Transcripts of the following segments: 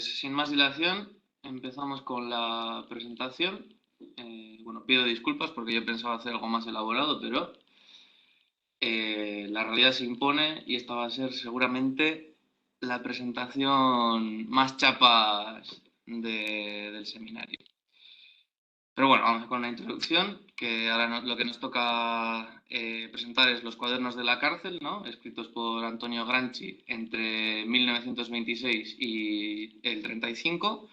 Sin más dilación, empezamos con la presentación. Bueno, pido disculpas porque yo pensaba hacer algo más elaborado, pero la realidad se impone y esta va a ser seguramente la presentación más chapas del seminario. Pero bueno, vamos con la introducción, que ahora lo que nos toca presentar es Los cuadernos de la cárcel, ¿no? Escritos por Antonio Gramsci entre 1926 y el 35,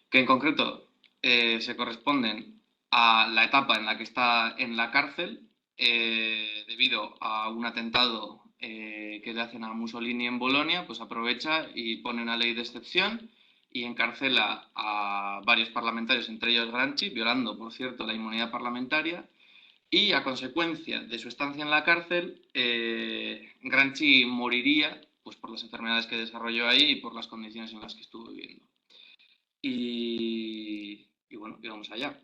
que en concreto se corresponden a la etapa en la que está en la cárcel debido a un atentado que le hacen a Mussolini en Bolonia, pues aprovecha y pone una ley de excepción y encarcela a varios parlamentarios, entre ellos Gramsci, violando, por cierto, la inmunidad parlamentaria. Y a consecuencia de su estancia en la cárcel, Gramsci moriría pues, por las enfermedades que desarrolló ahí y por las condiciones en las que estuvo viviendo. Y bueno, y vamos allá.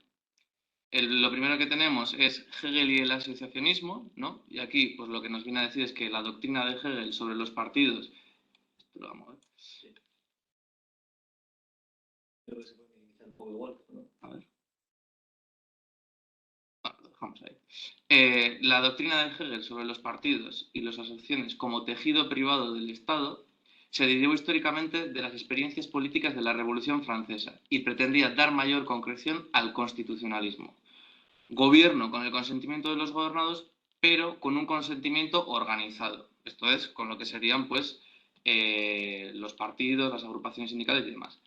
Lo primero que tenemos es Hegel y el asociacionismo, ¿no? Y aquí, pues lo que nos viene a decir es que la doctrina de Hegel sobre los partidos. Esto lo vamos a ver. Creo que se puede iniciar un poco igual, ¿no? A ver. Lo dejamos ahí. La doctrina de Hegel sobre los partidos y las asociaciones como tejido privado del Estado se derivó históricamente de las experiencias políticas de la Revolución Francesa y pretendía dar mayor concreción al constitucionalismo. Gobierno con el consentimiento de los gobernados, pero con un consentimiento organizado. Esto es, con lo que serían pues los partidos, las agrupaciones sindicales y demás.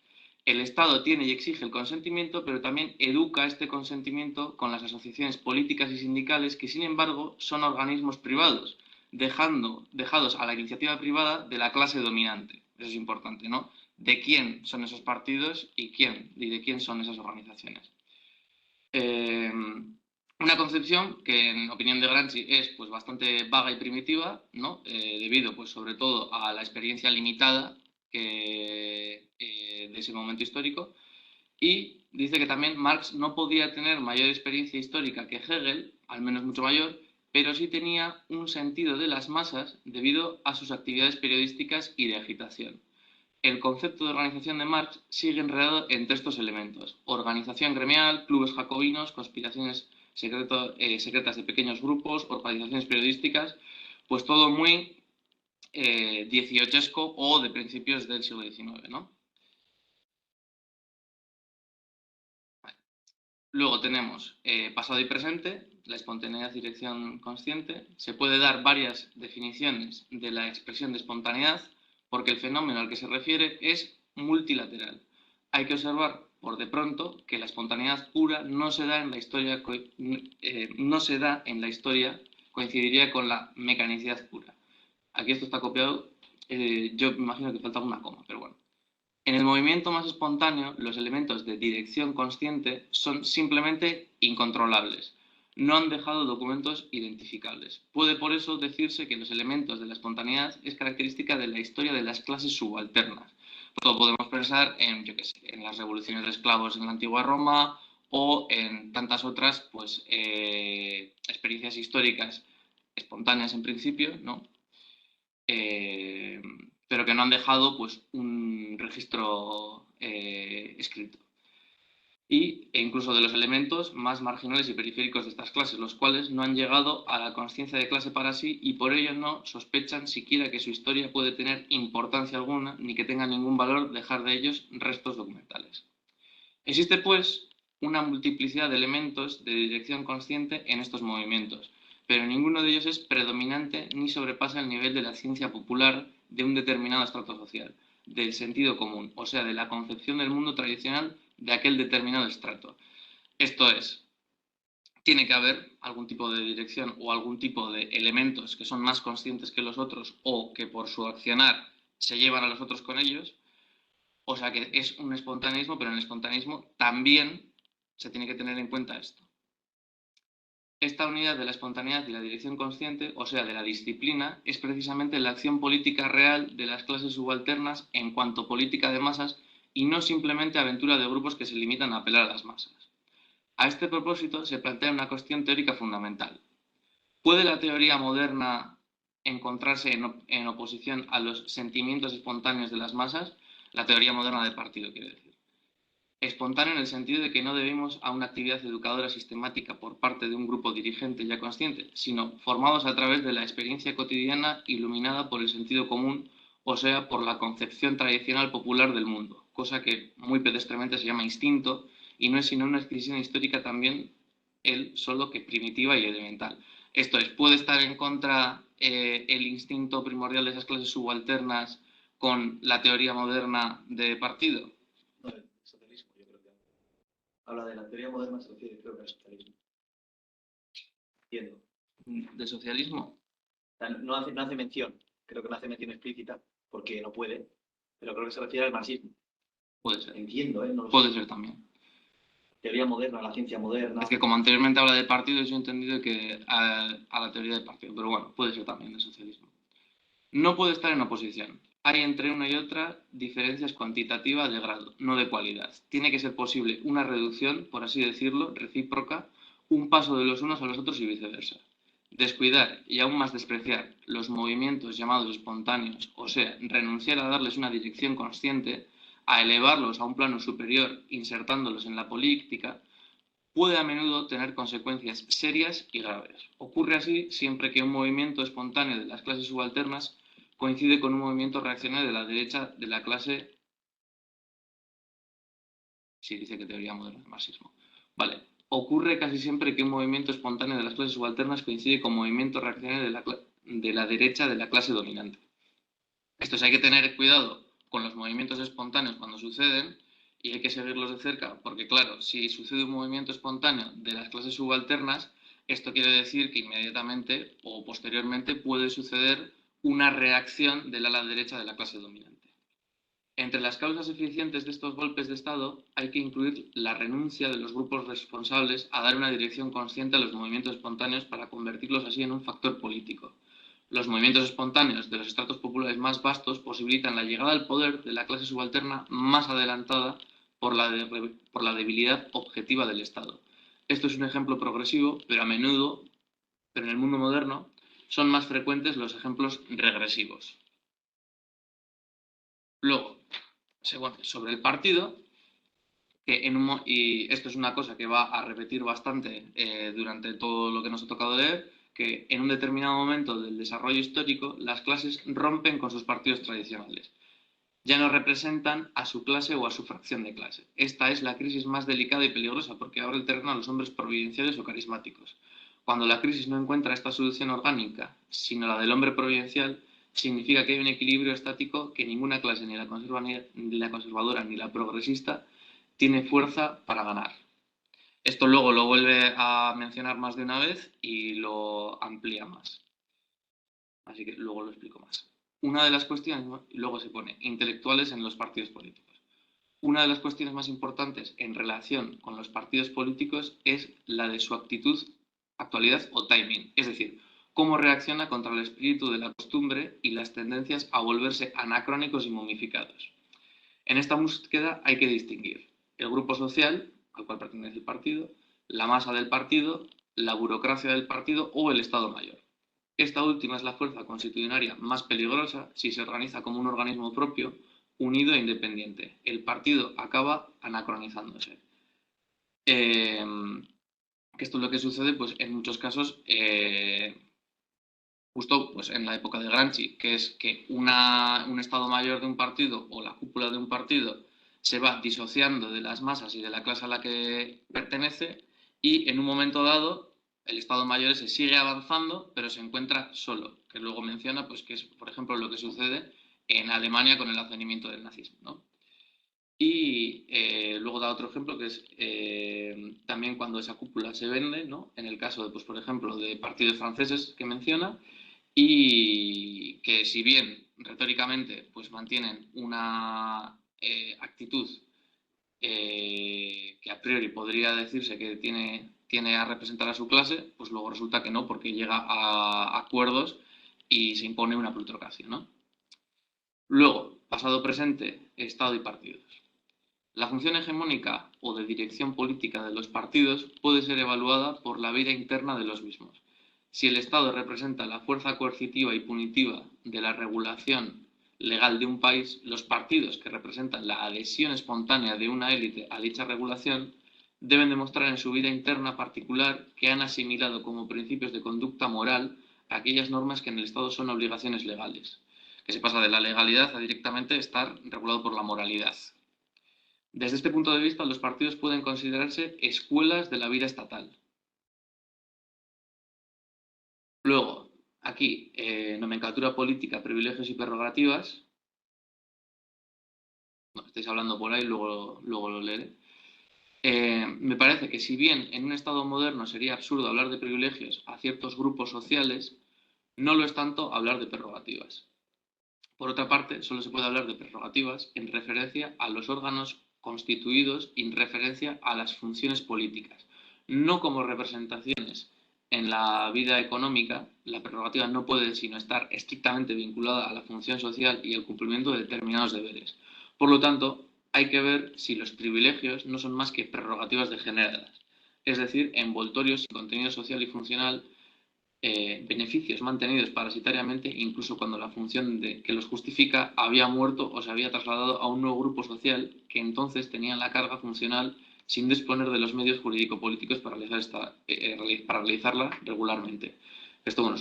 El Estado tiene y exige el consentimiento, pero también educa este consentimiento con las asociaciones políticas y sindicales que, sin embargo, son organismos privados, dejados a la iniciativa privada de la clase dominante. Eso es importante, ¿no? De quién son esos partidos y de quién son esas organizaciones. Una concepción que, en opinión de Gramsci, es pues, bastante vaga y primitiva, ¿no? Debido, pues, sobre todo, a la experiencia limitada de ese momento histórico. Y dice que también Marx no podía tener mayor experiencia histórica que Hegel, al menos mucho mayor, pero sí tenía un sentido de las masas debido a sus actividades periodísticas y de agitación. El concepto de organización de Marx sigue enredado entre estos elementos: organización gremial, clubes jacobinos, conspiraciones secretas de pequeños grupos, organizaciones periodísticas, pues todo muy dieciochesco o de principios del siglo XIX, ¿no? Luego tenemos pasado y presente, la espontaneidad y dirección consciente. Se puede dar varias definiciones de la expresión de espontaneidad porque el fenómeno al que se refiere es multilateral. Hay que observar, por de pronto, que la espontaneidad pura no se da en la historia, coincidiría con la mecanicidad pura. Aquí esto está copiado, yo me imagino que falta una coma, pero bueno. En el movimiento más espontáneo, los elementos de dirección consciente son simplemente incontrolables. No han dejado documentos identificables. Puede por eso decirse que los elementos de la espontaneidad es característica de la historia de las clases subalternas. Todo podemos pensar en, yo qué sé, en las revoluciones de esclavos en la antigua Roma o en tantas otras pues, experiencias históricas espontáneas en principio, ¿no? Pero que no han dejado pues, un registro escrito. E incluso de los elementos más marginales y periféricos de estas clases, los cuales no han llegado a la conciencia de clase para sí y por ello no sospechan siquiera que su historia puede tener importancia alguna ni que tenga ningún valor dejar de ellos restos documentales. Existe, pues, una multiplicidad de elementos de dirección consciente en estos movimientos, pero ninguno de ellos es predominante ni sobrepasa el nivel de la ciencia popular de un determinado estrato social, del sentido común, o sea, de la concepción del mundo tradicional de aquel determinado estrato. Esto es, tiene que haber algún tipo de dirección o algún tipo de elementos que son más conscientes que los otros o que por su accionar se llevan a los otros con ellos. O sea que es un espontaneismo, pero en el espontaneismo también se tiene que tener en cuenta esto. Esta unidad de la espontaneidad y la dirección consciente, o sea, de la disciplina, es precisamente la acción política real de las clases subalternas en cuanto política de masas y no simplemente aventura de grupos que se limitan a apelar a las masas. A este propósito se plantea una cuestión teórica fundamental. ¿Puede la teoría moderna encontrarse en oposición a los sentimientos espontáneos de las masas? La teoría moderna del partido, quiere decir. Espontáneo en el sentido de que no debemos a una actividad educadora sistemática por parte de un grupo dirigente ya consciente, sino formados a través de la experiencia cotidiana iluminada por el sentido común, o sea, por la concepción tradicional popular del mundo, cosa que muy pedestremente se llama instinto y no es sino una expresión histórica también, él solo que primitiva y elemental. Esto es, puede estar en contra el instinto primordial de esas clases subalternas con la teoría moderna de partido. No, el socialismo, yo creo que habla de la teoría moderna, se refiere, creo que al socialismo. Entiendo. ¿De socialismo? O sea, no hace mención, creo que no hace mención explícita, porque no puede, pero creo que se refiere al marxismo. Puede ser. Entiendo, ¿eh? No lo Puede sé. ser también. Teoría moderna, la ciencia moderna. Es que como anteriormente habla de partidos, yo he entendido que a la teoría de partido, pero bueno, puede ser también de socialismo. No puede estar en oposición. Hay entre una y otra diferencias cuantitativas de grado, no de cualidad. Tiene que ser posible una reducción, por así decirlo, recíproca, un paso de los unos a los otros y viceversa. Descuidar y aún más despreciar los movimientos llamados espontáneos, o sea, renunciar a darles una dirección consciente, a elevarlos a un plano superior insertándolos en la política, puede a menudo tener consecuencias serias y graves. Ocurre así siempre que un movimiento espontáneo de las clases subalternas coincide con un movimiento reaccionario de la derecha de la clase. Sí, dice que teoría moderna del marxismo. Vale. Ocurre casi siempre que un movimiento espontáneo de las clases subalternas coincide con movimiento reaccionario de la derecha de la clase dominante. Esto es, hay que tener cuidado con los movimientos espontáneos cuando suceden y hay que seguirlos de cerca, porque claro, si sucede un movimiento espontáneo de las clases subalternas, esto quiere decir que inmediatamente o posteriormente puede suceder una reacción del ala derecha de la clase dominante. Entre las causas eficientes de estos golpes de Estado hay que incluir la renuncia de los grupos responsables a dar una dirección consciente a los movimientos espontáneos para convertirlos así en un factor político. Los movimientos espontáneos de los estratos populares más vastos posibilitan la llegada al poder de la clase subalterna más adelantada por la debilidad objetiva del Estado. Esto es un ejemplo progresivo, pero a menudo, pero en el mundo moderno, son más frecuentes los ejemplos regresivos. Luego, sobre el partido, y esto es una cosa que va a repetir bastante durante todo lo que nos ha tocado leer, que en un determinado momento del desarrollo histórico las clases rompen con sus partidos tradicionales. Ya no representan a su clase o a su fracción de clase. Esta es la crisis más delicada y peligrosa porque abre el terreno a los hombres providenciales o carismáticos. Cuando la crisis no encuentra esta solución orgánica, sino la del hombre providencial, significa que hay un equilibrio estático que ninguna clase, ni la conservadora ni la progresista, tiene fuerza para ganar. Esto luego lo vuelve a mencionar más de una vez y lo amplía más. Así que luego lo explico más. Una de las cuestiones, luego se pone, intelectuales en los partidos políticos. Una de las cuestiones más importantes en relación con los partidos políticos es la de su actitud, actualidad o timing, es decir, cómo reacciona contra el espíritu de la costumbre y las tendencias a volverse anacrónicos y momificados. En esta búsqueda hay que distinguir el grupo social al cual pertenece el partido, la masa del partido, la burocracia del partido o el Estado Mayor. Esta última es la fuerza constitucionaria más peligrosa si se organiza como un organismo propio, unido e independiente. El partido acaba anacronizándose. Que esto es lo que sucede pues, en muchos casos, justo pues, en la época de Gramsci, que es que un Estado Mayor de un partido o la cúpula de un partido se va disociando de las masas y de la clase a la que pertenece y en un momento dado el Estado Mayor se sigue avanzando pero se encuentra solo, que luego menciona pues, que es, por ejemplo, lo que sucede en Alemania con el advenimiento del nazismo, ¿no? Y luego da otro ejemplo que es también cuando esa cúpula se vende, ¿no? En el caso, de, pues, por ejemplo, de partidos franceses que menciona, y que si bien retóricamente pues, mantienen una actitud que a priori podría decirse que tiene a representar a su clase, pues luego resulta que no, porque llega a acuerdos y se impone una plutocracia, ¿no? Luego, pasado, presente, Estado y partidos. La función hegemónica o de dirección política de los partidos puede ser evaluada por la vida interna de los mismos. Si el Estado representa la fuerza coercitiva y punitiva de la regulación, legal de un país, los partidos que representan la adhesión espontánea de una élite a dicha regulación deben demostrar en su vida interna particular que han asimilado como principios de conducta moral aquellas normas que en el Estado son obligaciones legales, que se pasa de la legalidad a directamente estar regulado por la moralidad. Desde este punto de vista, los partidos pueden considerarse escuelas de la vida estatal. Luego, aquí, nomenclatura política, privilegios y prerrogativas. No, estáis hablando por ahí, luego lo leeré. Me parece que si bien en un Estado moderno sería absurdo hablar de privilegios a ciertos grupos sociales, no lo es tanto hablar de prerrogativas. Por otra parte, solo se puede hablar de prerrogativas en referencia a los órganos constituidos y en referencia a las funciones políticas, no como representaciones. En la vida económica, la prerrogativa no puede sino estar estrictamente vinculada a la función social y al cumplimiento de determinados deberes. Por lo tanto, hay que ver si los privilegios no son más que prerrogativas degeneradas, es decir, envoltorios sin contenido social y funcional, beneficios mantenidos parasitariamente incluso cuando la función que los justifica había muerto o se había trasladado a un nuevo grupo social que entonces tenía la carga funcional sin disponer de los medios jurídico-políticos para realizarla regularmente. Esto, bueno,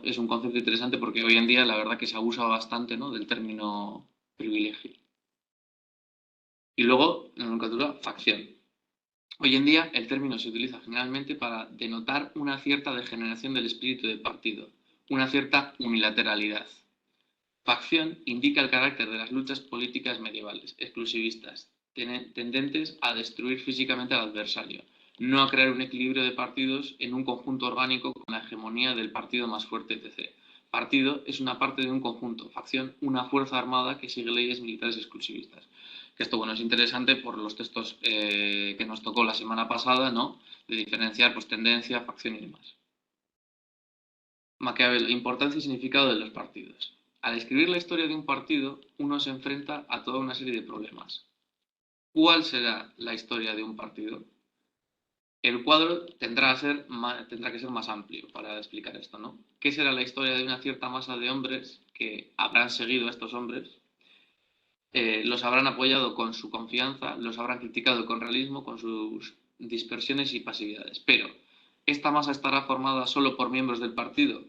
es un concepto interesante porque hoy en día la verdad que se abusa bastante, ¿no?, del término privilegio. Y luego, en la nomenclatura, facción. Hoy en día el término se utiliza generalmente para denotar una cierta degeneración del espíritu de partido, una cierta unilateralidad. Facción indica el carácter de las luchas políticas medievales, exclusivistas, tendentes a destruir físicamente al adversario, no a crear un equilibrio de partidos en un conjunto orgánico con la hegemonía del partido más fuerte, etc. Partido es una parte de un conjunto, facción una fuerza armada que sigue leyes militares exclusivistas. Que esto, bueno, es interesante por los textos que nos tocó la semana pasada, ¿no?, de diferenciar pues tendencia, facción y demás. Maquiavelo, importancia y significado de los partidos. Al escribir la historia de un partido, uno se enfrenta a toda una serie de problemas. ¿Cuál será la historia de un partido? El cuadro tendrá que ser más amplio para explicar esto, ¿no? ¿Qué será la historia de una cierta masa de hombres que habrán seguido a estos hombres? Los habrán apoyado con su confianza, los habrán criticado con realismo, con sus dispersiones y pasividades. Pero, ¿esta masa estará formada solo por miembros del partido?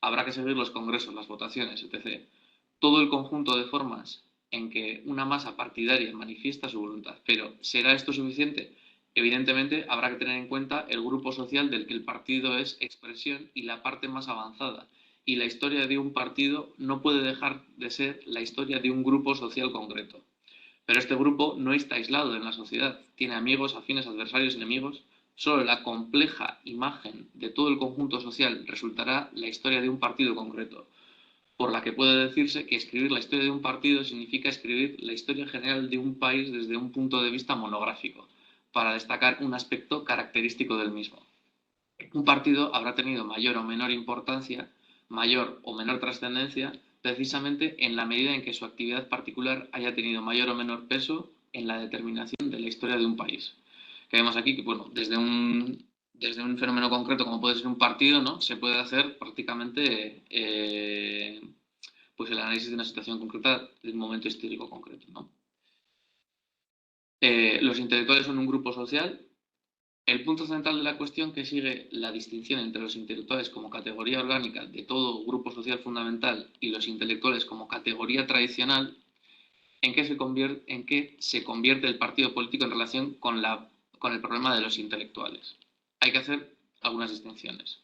Habrá que seguir los congresos, las votaciones, etc. Todo el conjunto de formas en que una masa partidaria manifiesta su voluntad. Pero, ¿será esto suficiente? Evidentemente, habrá que tener en cuenta el grupo social del que el partido es expresión y la parte más avanzada. Y la historia de un partido no puede dejar de ser la historia de un grupo social concreto. Pero este grupo no está aislado en la sociedad, tiene amigos, afines, adversarios, enemigos. Solo la compleja imagen de todo el conjunto social resultará la historia de un partido concreto, por la que puede decirse que escribir la historia de un partido significa escribir la historia general de un país desde un punto de vista monográfico, para destacar un aspecto característico del mismo. Un partido habrá tenido mayor o menor importancia, mayor o menor trascendencia, precisamente en la medida en que su actividad particular haya tenido mayor o menor peso en la determinación de la historia de un país. Que vemos aquí que, bueno, desde un fenómeno concreto como puede ser un partido, ¿no?, se puede hacer prácticamente pues el análisis de una situación concreta de un momento histórico concreto, ¿no? Los intelectuales son un grupo social. El punto central de la cuestión que sigue la distinción entre los intelectuales como categoría orgánica de todo grupo social fundamental y los intelectuales como categoría tradicional, en qué se convierte el partido político en relación con el problema de los intelectuales. Hay que hacer algunas distinciones.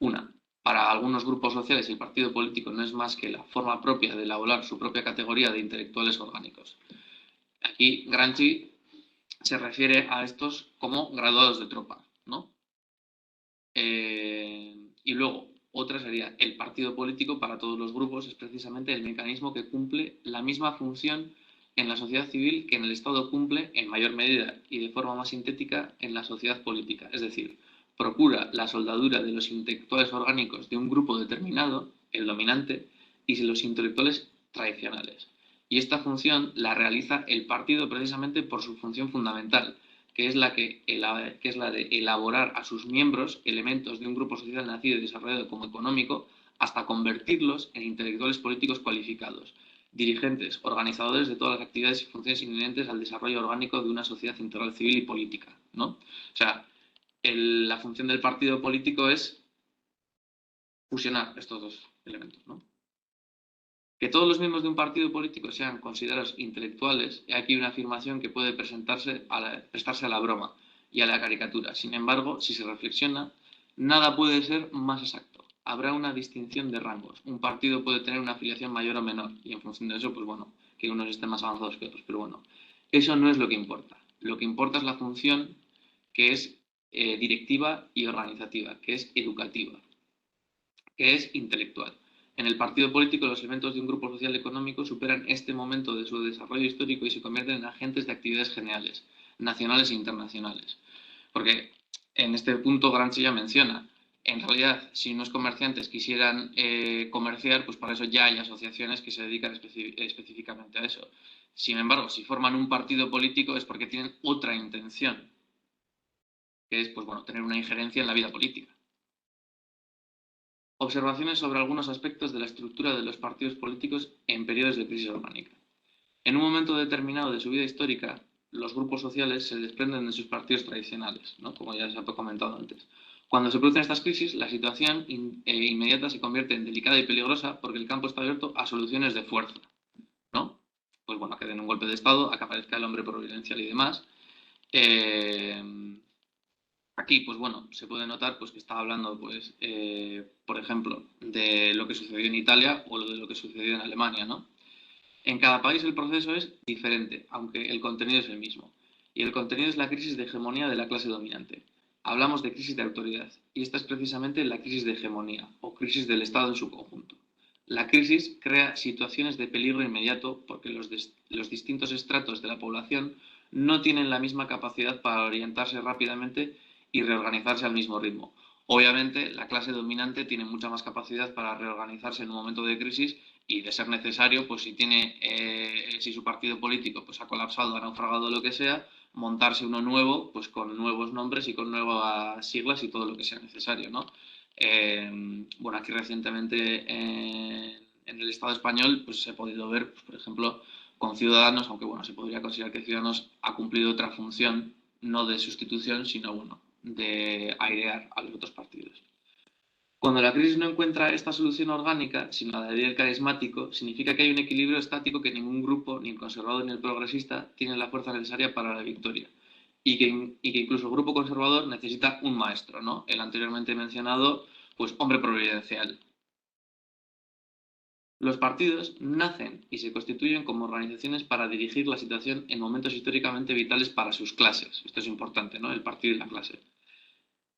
Una, para algunos grupos sociales el partido político no es más que la forma propia de elaborar su propia categoría de intelectuales orgánicos. Aquí Gramsci se refiere a estos como graduados de tropa, ¿no? Y luego, otra sería el partido político para todos los grupos es precisamente el mecanismo que cumple la misma función en la sociedad civil que en el Estado cumple en mayor medida y de forma más sintética en la sociedad política. Es decir, procura la soldadura de los intelectuales orgánicos de un grupo determinado, el dominante, y de los intelectuales tradicionales. Y esta función la realiza el partido precisamente por su función fundamental, que es la de elaborar a sus miembros elementos de un grupo social nacido y desarrollado como económico, hasta convertirlos en intelectuales políticos cualificados, dirigentes, organizadores de todas las actividades y funciones inherentes al desarrollo orgánico de una sociedad integral civil y política, ¿no? O sea, la función del partido político es fusionar estos dos elementos, ¿no? Que todos los miembros de un partido político sean considerados intelectuales, hay aquí una afirmación que puede prestarse a la broma y a la caricatura. Sin embargo, si se reflexiona, nada puede ser más exacto. Habrá una distinción de rangos. Un partido puede tener una afiliación mayor o menor, y en función de eso, pues bueno, que unos estén más avanzados que otros. Pero bueno, eso no es lo que importa. Lo que importa es la función que es directiva y organizativa, que es educativa, que es intelectual. En el partido político, los elementos de un grupo social económico superan este momento de su desarrollo histórico y se convierten en agentes de actividades generales, nacionales e internacionales. Porque en este punto Gramsci ya menciona, en realidad, si unos comerciantes quisieran comerciar, pues para eso ya hay asociaciones que se dedican específicamente a eso. Sin embargo, si forman un partido político es porque tienen otra intención, que es, pues bueno, tener una injerencia en la vida política. Observaciones sobre algunos aspectos de la estructura de los partidos políticos en periodos de crisis orgánica. En un momento determinado de su vida histórica, los grupos sociales se desprenden de sus partidos tradicionales, ¿no? Como ya se ha comentado antes. Cuando se producen estas crisis, la situación inmediata se convierte en delicada y peligrosa porque el campo está abierto a soluciones de fuerza, ¿no? Pues bueno, que den un golpe de Estado, a que aparezca el hombre providencial y demás. Aquí, pues bueno, se puede notar pues, que está hablando, pues, por ejemplo, de lo que sucedió en Italia o de lo que sucedió en Alemania, ¿no? En cada país el proceso es diferente, aunque el contenido es el mismo. Y el contenido es la crisis de hegemonía de la clase dominante. Hablamos de crisis de autoridad, y esta es precisamente la crisis de hegemonía, o crisis del Estado en su conjunto. La crisis crea situaciones de peligro inmediato porque los distintos estratos de la población no tienen la misma capacidad para orientarse rápidamente y reorganizarse al mismo ritmo. Obviamente, la clase dominante tiene mucha más capacidad para reorganizarse en un momento de crisis y, de ser necesario, pues si su partido político pues ha colapsado, ha naufragado, lo que sea, montarse uno nuevo, pues con nuevos nombres y con nuevas siglas y todo lo que sea necesario, ¿no? Bueno, aquí recientemente en el Estado español pues se ha podido ver, pues, por ejemplo, con Ciudadanos, aunque bueno, se podría considerar que Ciudadanos ha cumplido otra función, no de sustitución, sino bueno, de airear a los otros partidos. Cuando la crisis no encuentra esta solución orgánica, sino la del carismático, significa que hay un equilibrio estático que ningún grupo, ni el conservador ni el progresista, tiene la fuerza necesaria para la victoria. Y que incluso el grupo conservador necesita un maestro, ¿no? El anteriormente mencionado, pues, hombre providencial. Los partidos nacen y se constituyen como organizaciones para dirigir la situación en momentos históricamente vitales para sus clases. Esto es importante, ¿no? El partido y la clase.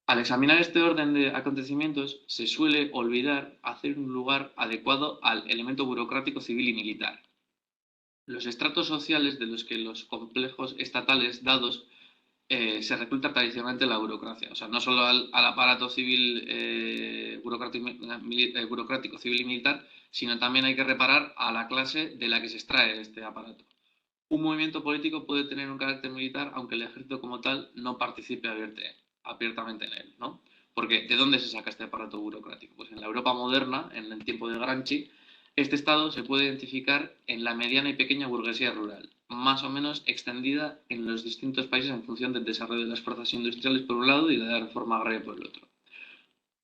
Al examinar este orden de acontecimientos, se suele olvidar hacer un lugar adecuado al elemento burocrático, civil y militar. Los estratos sociales de los que los complejos estatales dados se recluta tradicionalmente la burocracia. O sea, no solo al aparato civil, burocrático, civil y militar, sino también hay que reparar a la clase de la que se extrae este aparato. Un movimiento político puede tener un carácter militar, aunque el ejército como tal no participe abiertamente en él, ¿no? Porque ¿de dónde se saca este aparato burocrático? Pues en la Europa moderna, en el tiempo de Gramsci, este estado se puede identificar en la mediana y pequeña burguesía rural, más o menos extendida en los distintos países en función del desarrollo de las fuerzas industriales por un lado y de la reforma agraria por el otro.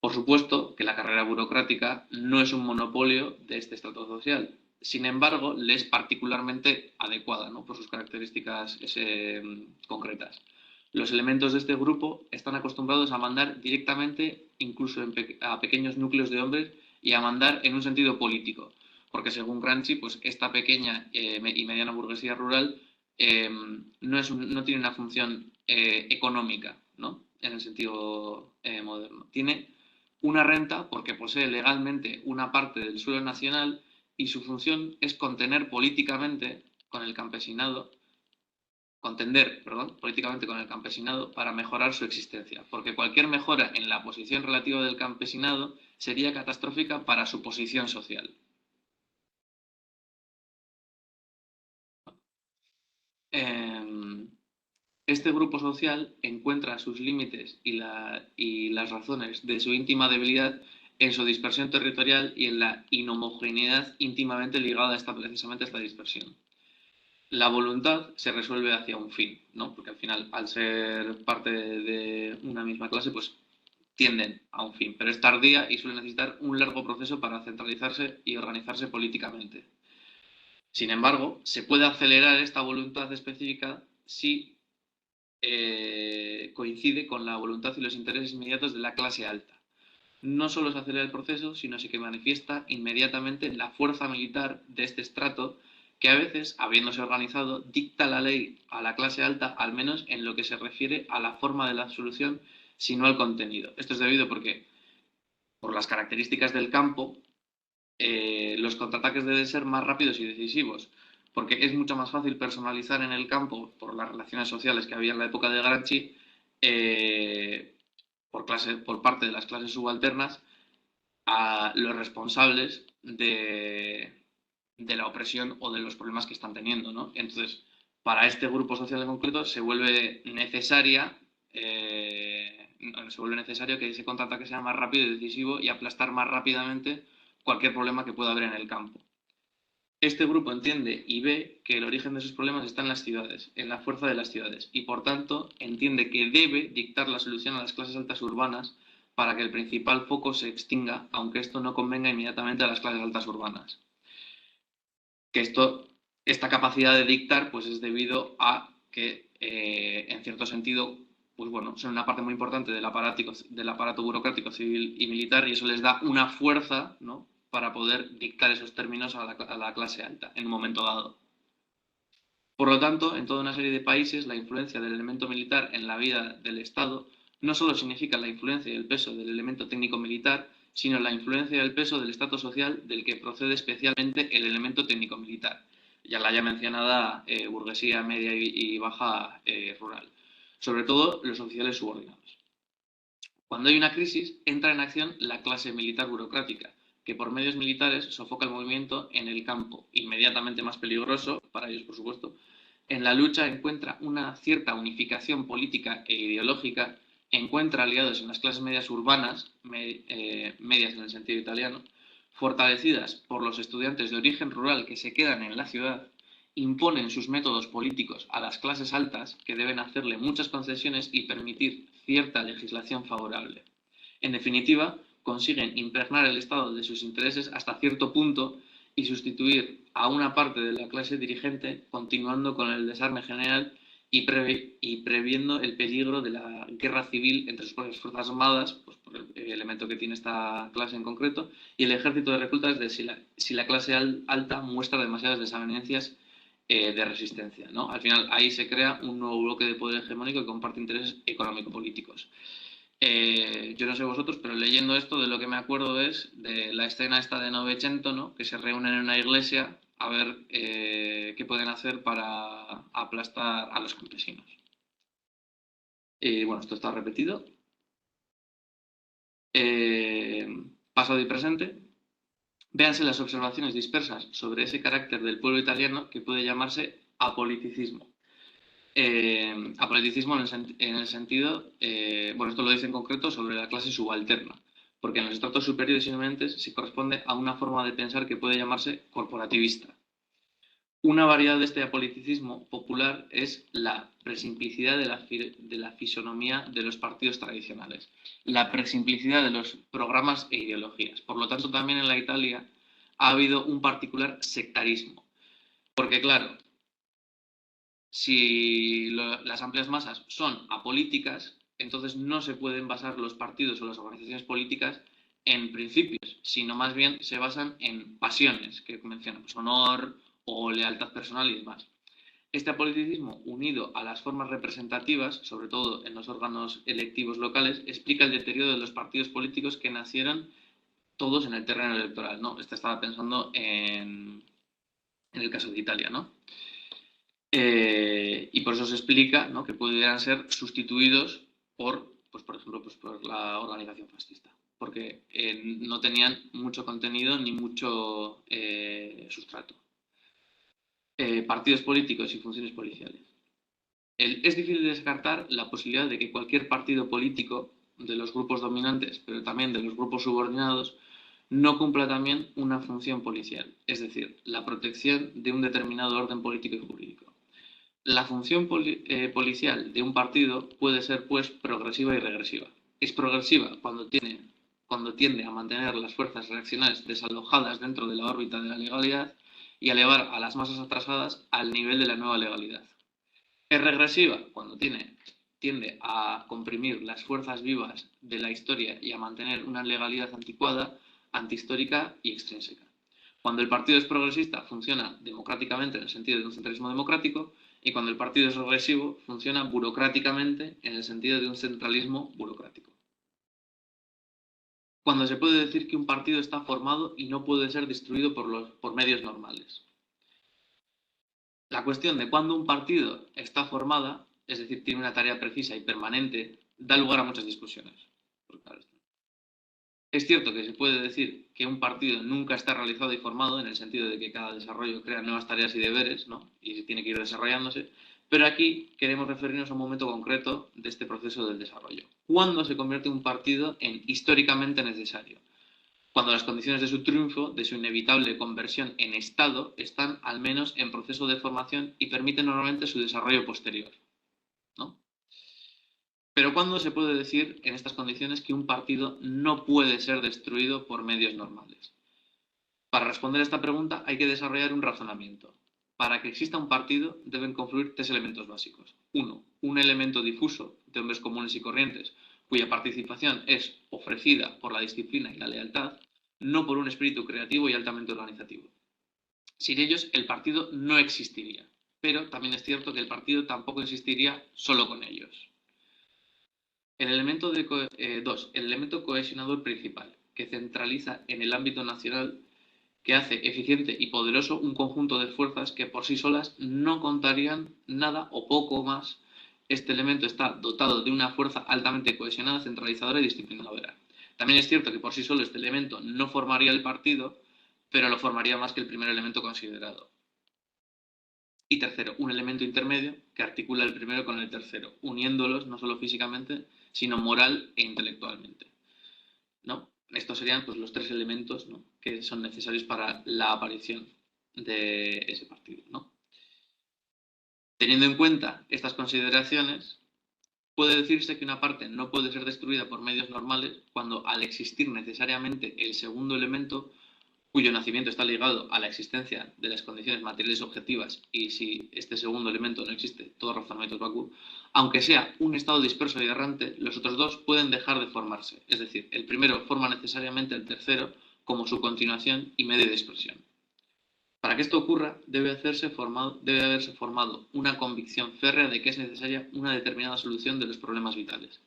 Por supuesto que la carrera burocrática no es un monopolio de este estrato social. Sin embargo, le es particularmente adecuada, ¿no? Por sus características concretas. Los elementos de este grupo están acostumbrados a mandar directamente, incluso a pequeños núcleos de hombres, y a mandar en un sentido político. Porque según Gramsci, pues esta pequeña y mediana burguesía rural no tiene una función económica, ¿no? En el sentido moderno. Tiene una renta porque posee legalmente una parte del suelo nacional y su función es contender políticamente con el campesinado, contender, perdón, políticamente con el campesinado para mejorar su existencia, porque cualquier mejora en la posición relativa del campesinado sería catastrófica para su posición social. Este grupo social encuentra sus límites y las razones de su íntima debilidad en su dispersión territorial y en la inhomogeneidad íntimamente ligada precisamente a esta dispersión. La voluntad se resuelve hacia un fin, ¿no? Porque al final, al ser parte de una misma clase, pues tienden a un fin, pero es tardía y suele necesitar un largo proceso para centralizarse y organizarse políticamente. Sin embargo, se puede acelerar esta voluntad específica si coincide con la voluntad y los intereses inmediatos de la clase alta. No solo se acelera el proceso, sino que manifiesta inmediatamente la fuerza militar de este estrato que a veces, habiéndose organizado, dicta la ley a la clase alta, al menos en lo que se refiere a la forma de la solución, sino al contenido. Esto es debido porque, por las características del campo, los contraataques deben ser más rápidos y decisivos, porque es mucho más fácil personalizar en el campo, por las relaciones sociales que había en la época de Gramsci, por parte de las clases subalternas, a los responsables de la opresión o de los problemas que están teniendo, ¿no? Entonces, para este grupo social en concreto se vuelve necesario que ese contraataque sea más rápido y decisivo y aplastar más rápidamente cualquier problema que pueda haber en el campo. Este grupo entiende y ve que el origen de sus problemas está en las ciudades, en la fuerza de las ciudades, y por tanto entiende que debe dictar la solución a las clases altas urbanas para que el principal foco se extinga, aunque esto no convenga inmediatamente a las clases altas urbanas. Que esta capacidad de dictar pues es debido a que, en cierto sentido, pues bueno, son una parte muy importante del aparato burocrático civil y militar, y eso les da una fuerza, ¿no?, para poder dictar esos términos a la clase alta en un momento dado. Por lo tanto, en toda una serie de países, la influencia del elemento militar en la vida del Estado no solo significa la influencia y el peso del elemento técnico-militar, sino la influencia y el peso del estatus social del que procede especialmente el elemento técnico-militar, ya la ya mencionada burguesía media y baja rural, sobre todo los oficiales subordinados. Cuando hay una crisis, entra en acción la clase militar burocrática, que por medios militares sofoca el movimiento en el campo, inmediatamente más peligroso, para ellos por supuesto. En la lucha encuentra una cierta unificación política e ideológica, encuentra aliados en las clases medias urbanas, medias en el sentido italiano, fortalecidas por los estudiantes de origen rural que se quedan en la ciudad, imponen sus métodos políticos a las clases altas, que deben hacerle muchas concesiones y permitir cierta legislación favorable. En definitiva, consiguen impregnar el Estado de sus intereses hasta cierto punto y sustituir a una parte de la clase dirigente, continuando con el desarme general y previendo el peligro de la guerra civil entre sus propias fuerzas armadas, pues por el elemento que tiene esta clase en concreto, y el ejército de reclutas de si la clase alta muestra demasiadas desavenencias de resistencia, ¿no? Al final ahí se crea un nuevo bloque de poder hegemónico que comparte intereses económico-políticos. Yo no sé vosotros, pero leyendo esto, de lo que me acuerdo es de la escena esta de Novecento, ¿no?, que se reúnen en una iglesia a ver qué pueden hacer para aplastar a los campesinos. Bueno, esto está repetido. Pasado y presente. Véanse las observaciones dispersas sobre ese carácter del pueblo italiano que puede llamarse apoliticismo. Apoliticismo en el sentido, bueno, esto lo dice en concreto sobre la clase subalterna, porque en los estratos superiores y dominantes se corresponde a una forma de pensar que puede llamarse corporativista. Una variedad de este apoliticismo popular es la presimplicidad de la fisonomía de los partidos tradicionales, la presimplicidad de los programas e ideologías. Por lo tanto, también en la Italia ha habido un particular sectarismo, porque claro, si las amplias masas son apolíticas, entonces no se pueden basar los partidos o las organizaciones políticas en principios, sino más bien se basan en pasiones, que mencionamos, honor o lealtad personal y demás. Este apoliticismo, unido a las formas representativas, sobre todo en los órganos electivos locales, explica el deterioro de los partidos políticos que nacieron todos en el terreno electoral, ¿no? Estaba pensando en el caso de Italia, ¿no? Y por eso se explica, ¿no?, que pudieran ser sustituidos por, pues, por ejemplo, pues, por la organización fascista, porque no tenían mucho contenido ni mucho sustrato. Partidos políticos y funciones policiales. Es difícil descartar la posibilidad de que cualquier partido político de los grupos dominantes, pero también de los grupos subordinados, no cumpla también una función policial, es decir, la protección de un determinado orden político y jurídico. La función policial de un partido puede ser, pues, progresiva y regresiva. Es progresiva cuando tiende a mantener las fuerzas reaccionarias desalojadas dentro de la órbita de la legalidad y a elevar a las masas atrasadas al nivel de la nueva legalidad. Es regresiva cuando tiende a comprimir las fuerzas vivas de la historia y a mantener una legalidad anticuada, antihistórica y extrínseca. Cuando el partido es progresista, funciona democráticamente en el sentido de un centralismo democrático, y cuando el partido es regresivo, funciona burocráticamente en el sentido de un centralismo burocrático. Cuando se puede decir que un partido está formado y no puede ser destruido por medios normales. La cuestión de cuándo un partido está formada, es decir, tiene una tarea precisa y permanente, da lugar a muchas discusiones. Es cierto que se puede decir que un partido nunca está realizado y formado en el sentido de que cada desarrollo crea nuevas tareas y deberes, ¿no? Y se tiene que ir desarrollándose, pero aquí queremos referirnos a un momento concreto de este proceso del desarrollo. ¿Cuándo se convierte un partido en históricamente necesario? Cuando las condiciones de su triunfo, de su inevitable conversión en Estado, están al menos en proceso de formación y permiten normalmente su desarrollo posterior, ¿no? Pero ¿cuándo se puede decir en estas condiciones que un partido no puede ser destruido por medios normales? Para responder a esta pregunta hay que desarrollar un razonamiento. Para que exista un partido deben confluir tres elementos básicos. Uno, un elemento difuso de hombres comunes y corrientes, cuya participación es ofrecida por la disciplina y la lealtad, no por un espíritu creativo y altamente organizativo. Sin ellos, el partido no existiría, pero también es cierto que el partido tampoco existiría solo con ellos. El elemento cohesionador principal, que centraliza en el ámbito nacional, que hace eficiente y poderoso un conjunto de fuerzas que por sí solas no contarían nada o poco más. Este elemento está dotado de una fuerza altamente cohesionada, centralizadora y disciplinadora. También es cierto que por sí solo este elemento no formaría el partido, pero lo formaría más que el primer elemento considerado. Y tercero, un elemento intermedio que articula el primero con el tercero, uniéndolos no solo físicamente, sino moral e intelectualmente, ¿no? Estos serían, pues, los tres elementos, ¿no?, que son necesarios para la aparición de ese partido, ¿no? Teniendo en cuenta estas consideraciones, puede decirse que una parte no puede ser destruida por medios normales cuando, al existir necesariamente el segundo elemento, cuyo nacimiento está ligado a la existencia de las condiciones materiales objetivas, y si este segundo elemento no existe, todo razonamiento es vacuo, aunque sea un estado disperso y errante, los otros dos pueden dejar de formarse, es decir, el primero forma necesariamente el tercero como su continuación y medio de expresión. Para que esto ocurra, debe haberse formado una convicción férrea de que es necesaria una determinada solución de los problemas vitales.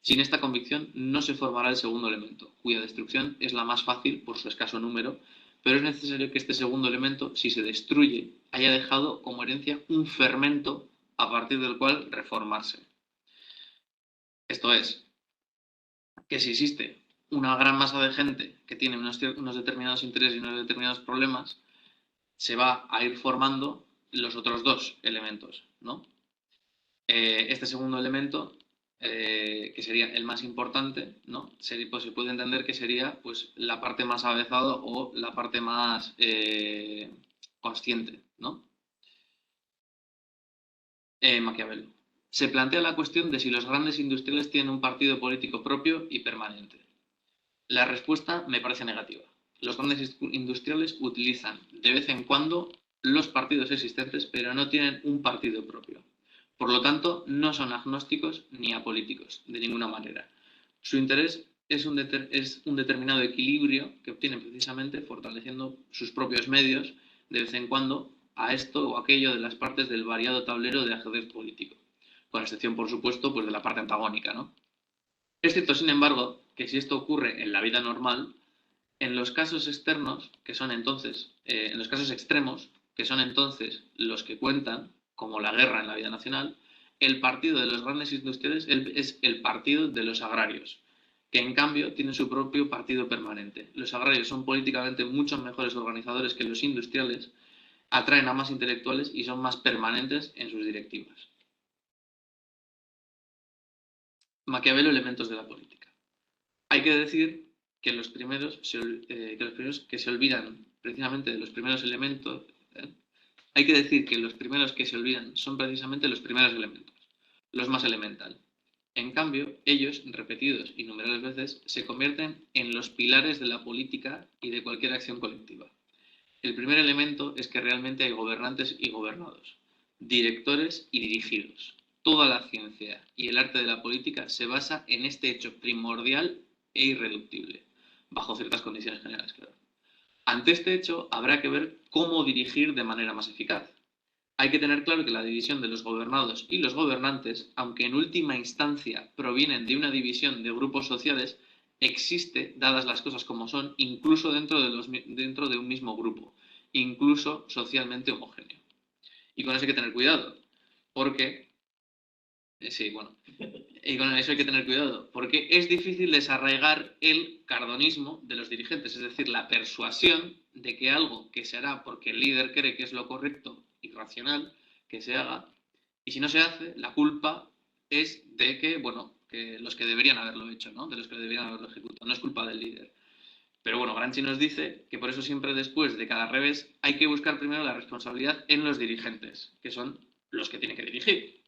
Sin esta convicción no se formará el segundo elemento, cuya destrucción es la más fácil por su escaso número, pero es necesario que este segundo elemento, si se destruye, haya dejado como herencia un fermento a partir del cual reformarse. Esto es, que si existe una gran masa de gente que tiene unos determinados intereses y unos determinados problemas, se va a ir formando los otros dos elementos, ¿no? Este segundo elemento, que sería el más importante, ¿no?, pues se puede entender que sería, pues, la parte más avezada o la parte más consciente, ¿no? Maquiavelo. Se plantea la cuestión de si los grandes industriales tienen un partido político propio y permanente. La respuesta me parece negativa. Los grandes industriales utilizan de vez en cuando los partidos existentes, pero no tienen un partido propio. Por lo tanto, no son agnósticos ni apolíticos, de ninguna manera. Su interés es un determinado equilibrio que obtienen precisamente fortaleciendo sus propios medios de vez en cuando a esto o aquello de las partes del variado tablero de ajedrez político, con excepción, por supuesto, pues, de la parte antagónica, ¿no? Es cierto, sin embargo, que si esto ocurre en la vida normal, en los casos externos, que son entonces, en los casos extremos, que son entonces los que cuentan, como la guerra en la vida nacional, el partido de los grandes industriales es el partido de los agrarios, que en cambio tienen su propio partido permanente. Los agrarios son políticamente mucho mejores organizadores que los industriales, atraen a más intelectuales y son más permanentes en sus directivas. Maquiavelo, elementos de la política. Hay que decir que los primeros, que se olvidan precisamente de los primeros elementos, hay que decir que los primeros que se olvidan son precisamente los primeros elementos, los más elementales. En cambio, ellos, repetidos innumerables veces, se convierten en los pilares de la política y de cualquier acción colectiva. El primer elemento es que realmente hay gobernantes y gobernados, directores y dirigidos. Toda la ciencia y el arte de la política se basa en este hecho primordial e irreductible, bajo ciertas condiciones generales, claro. Ante este hecho, habrá que ver cómo dirigir de manera más eficaz. Hay que tener claro que la división de los gobernados y los gobernantes, aunque en última instancia provienen de una división de grupos sociales, existe, dadas las cosas como son, incluso dentro de un mismo grupo, incluso socialmente homogéneo. Y con eso hay que tener cuidado, porque, sí, bueno, y con eso hay que tener cuidado, porque es difícil desarraigar el cardonismo de los dirigentes, es decir, la persuasión de que algo que se hará porque el líder cree que es lo correcto y racional que se haga, y si no se hace, la culpa es de que, bueno, que los que deberían haberlo hecho, ¿no? De los que deberían haberlo ejecutado, no es culpa del líder. Pero bueno, Gramsci nos dice que por eso siempre después de cada revés hay que buscar primero la responsabilidad en los dirigentes, que son los que tienen que dirigir.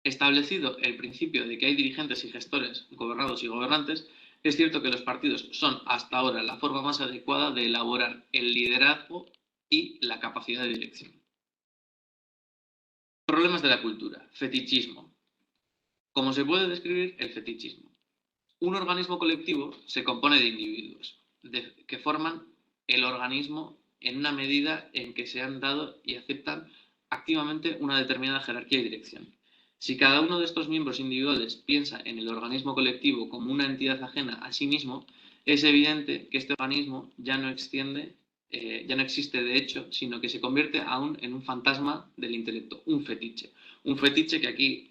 Establecido el principio de que hay dirigentes y gestores, gobernados y gobernantes, es cierto que los partidos son hasta ahora la forma más adecuada de elaborar el liderazgo y la capacidad de dirección. Problemas de la cultura. Fetichismo. ¿Cómo se puede describir el fetichismo? Un organismo colectivo se compone de individuos que forman el organismo en una medida en que se han dado y aceptan activamente una determinada jerarquía y dirección. Si cada uno de estos miembros individuales piensa en el organismo colectivo como una entidad ajena a sí mismo, es evidente que este organismo ya no existe de hecho, sino que se convierte aún en un fantasma del intelecto, un fetiche. Un fetiche que aquí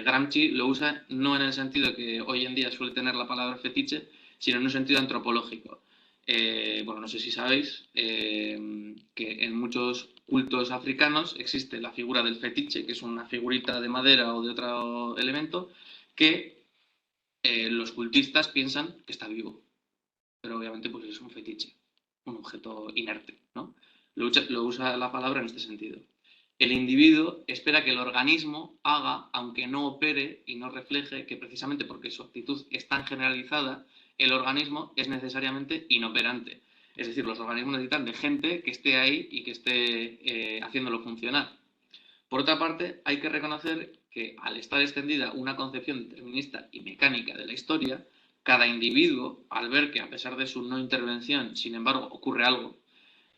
Gramsci lo usa no en el sentido que hoy en día suele tener la palabra fetiche, sino en un sentido antropológico. Bueno, no sé si sabéis que en muchos cultos africanos existe la figura del fetiche, que es una figurita de madera o de otro elemento, que los cultistas piensan que está vivo. Pero obviamente pues es un fetiche, un objeto inerte, ¿no? Lo usa la palabra en este sentido. El individuo espera que el organismo haga, aunque no opere y no refleje, que precisamente porque su actitud es tan generalizada, el organismo es necesariamente inoperante. Es decir, los organismos necesitan de gente que esté ahí y que esté haciéndolo funcionar. Por otra parte, hay que reconocer que al estar extendida una concepción determinista y mecánica de la historia, cada individuo, al ver que a pesar de su no intervención, sin embargo, ocurre algo,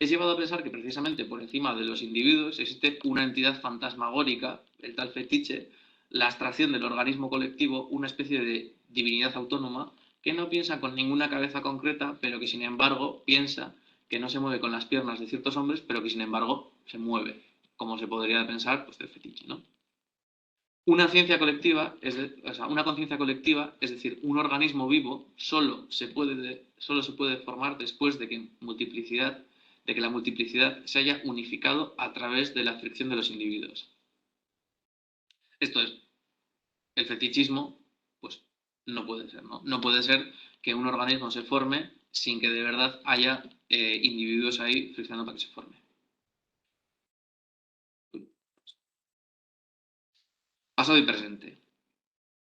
es llevado a pensar que precisamente por encima de los individuos existe una entidad fantasmagórica, el tal fetiche, la abstracción del organismo colectivo, una especie de divinidad autónoma que no piensa con ninguna cabeza concreta, pero que sin embargo piensa que no se mueve con las piernas de ciertos hombres, pero que sin embargo se mueve, como se podría pensar pues, del fetiche, ¿no? Una ciencia colectiva, una conciencia colectiva, es decir, un organismo vivo, solo se puede formar después de que la multiplicidad se haya unificado a través de la fricción de los individuos. Esto es, el fetichismo, pues no puede ser, ¿no? No puede ser que un organismo se forme sin que de verdad haya individuos ahí friccionando para que se forme. Pasado y presente.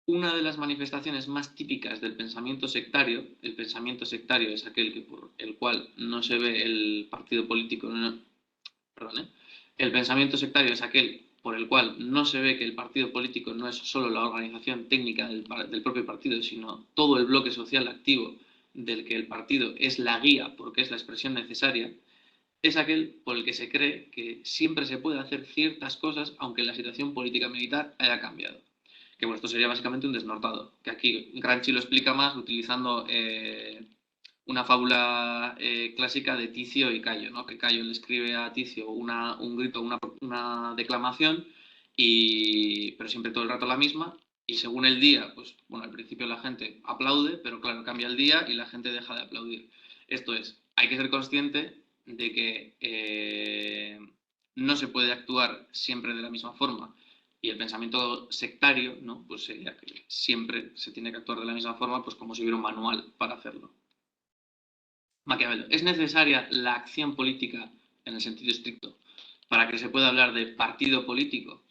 Una de las manifestaciones más típicas del pensamiento sectario, el pensamiento sectario es aquel por el cual no se ve el partido político, el pensamiento sectario es aquel por el cual no se ve que el partido político no es solo la organización técnica del propio partido, sino todo el bloque social activo del que el partido es la guía porque es la expresión necesaria, es aquel por el que se cree que siempre se puede hacer ciertas cosas aunque la situación política militar haya cambiado. Que bueno, esto sería básicamente un desnortado, que aquí Gramsci lo explica más utilizando una fábula clásica de Ticio y Cayo, ¿no? Que Cayo le escribe a Ticio un grito, una declamación, pero siempre todo el rato la misma, y según el día, pues bueno, al principio la gente aplaude, pero claro, cambia el día y la gente deja de aplaudir. Esto es, hay que ser consciente de que no se puede actuar siempre de la misma forma. Y el pensamiento sectario, ¿no? Pues sería que siempre se tiene que actuar de la misma forma, pues como si hubiera un manual para hacerlo. Maquiavelo. ¿Es necesaria la acción política en el sentido estricto para que se pueda hablar de partido político?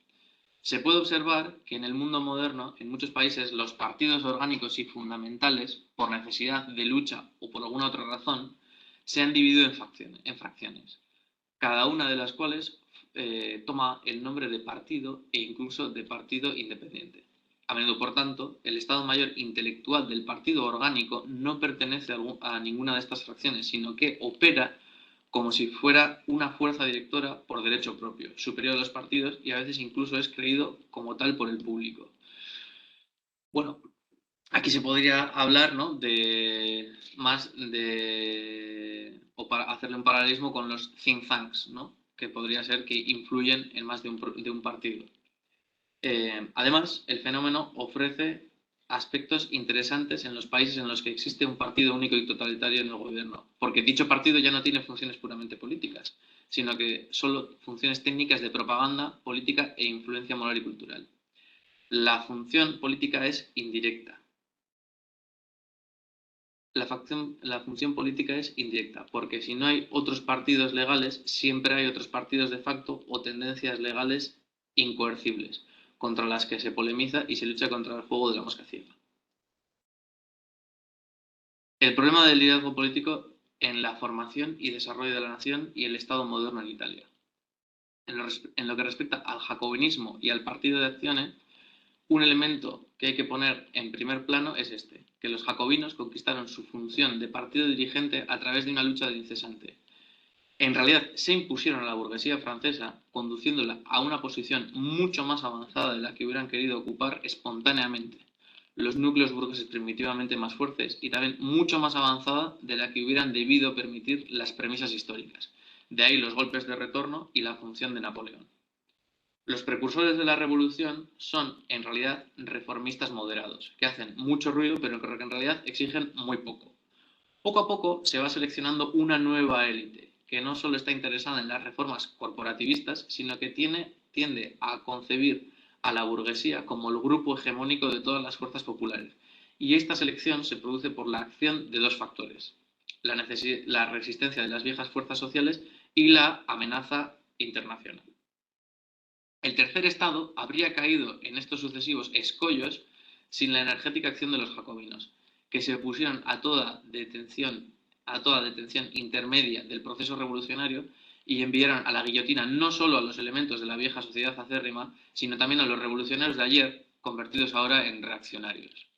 Se puede observar que en el mundo moderno, en muchos países, los partidos orgánicos y fundamentales, por necesidad de lucha o por alguna otra razón, se han dividido en fracciones, cada una de las cuales toma el nombre de partido e incluso de partido independiente. A menudo, por tanto, el Estado Mayor intelectual del partido orgánico no pertenece a ninguna de estas fracciones, sino que opera como si fuera una fuerza directora por derecho propio, superior a los partidos y a veces incluso es creído como tal por el público. Bueno, aquí se podría hablar, ¿no? O para hacerle un paralelismo con los think tanks, ¿no? Que podría ser que influyen en más de un partido. Además, el fenómeno ofrece aspectos interesantes en los países en los que existe un partido único y totalitario en el gobierno, porque dicho partido ya no tiene funciones puramente políticas, sino que solo funciones técnicas de propaganda, política e influencia moral y cultural. La función política es indirecta. La función política es indirecta, porque si no hay otros partidos legales, siempre hay otros partidos de facto o tendencias legales incoercibles, contra las que se polemiza y se lucha contra el juego de la mosca ciega. El problema del liderazgo político en la formación y desarrollo de la nación y el Estado moderno en Italia. En lo que respecta al jacobinismo y al Partido de Acción, un elemento que hay que poner en primer plano es este, que los jacobinos conquistaron su función de partido dirigente a través de una lucha incesante. En realidad se impusieron a la burguesía francesa, conduciéndola a una posición mucho más avanzada de la que hubieran querido ocupar espontáneamente los núcleos burgueses primitivamente más fuertes y también mucho más avanzada de la que hubieran debido permitir las premisas históricas. De ahí los golpes de retorno y la función de Napoleón. Los precursores de la revolución son, en realidad, reformistas moderados, que hacen mucho ruido, pero que en realidad exigen muy poco. Poco a poco se va seleccionando una nueva élite, que no solo está interesada en las reformas corporativistas, sino que tiende a concebir a la burguesía como el grupo hegemónico de todas las fuerzas populares. Y esta selección se produce por la acción de dos factores, la resistencia de las viejas fuerzas sociales y la amenaza internacional. El tercer estado habría caído en estos sucesivos escollos sin la energética acción de los jacobinos, que se opusieron a toda detención intermedia del proceso revolucionario y enviaron a la guillotina no solo a los elementos de la vieja sociedad acérrima, sino también a los revolucionarios de ayer, convertidos ahora en reaccionarios.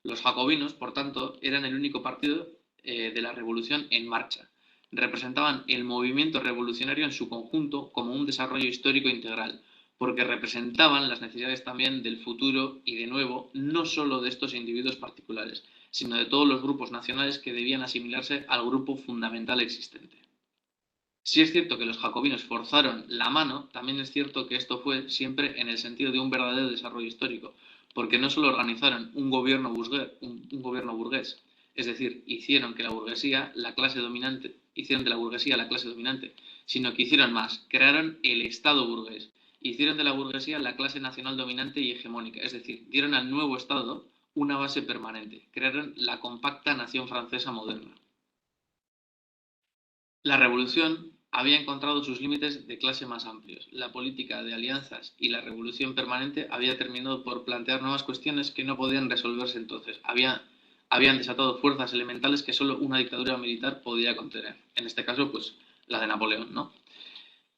Los jacobinos, por tanto, eran el único partido de la revolución en marcha. Representaban el movimiento revolucionario en su conjunto como un desarrollo histórico integral, porque representaban las necesidades también del futuro y, de nuevo, no solo de estos individuos particulares, sino de todos los grupos nacionales que debían asimilarse al grupo fundamental existente. Si es cierto que los jacobinos forzaron la mano, también es cierto que esto fue siempre en el sentido de un verdadero desarrollo histórico, porque no solo organizaron un gobierno burgués, es decir, hicieron de la burguesía la clase dominante, sino que hicieron más, crearon el Estado burgués, hicieron de la burguesía la clase nacional dominante y hegemónica, es decir, dieron al nuevo Estado una base permanente, crearon la compacta nación francesa moderna. La revolución había encontrado sus límites de clase más amplios. La política de alianzas y la revolución permanente había terminado por plantear nuevas cuestiones que no podían resolverse entonces. Habían desatado fuerzas elementales que solo una dictadura militar podía contener. En este caso, pues, la de Napoleón, ¿no?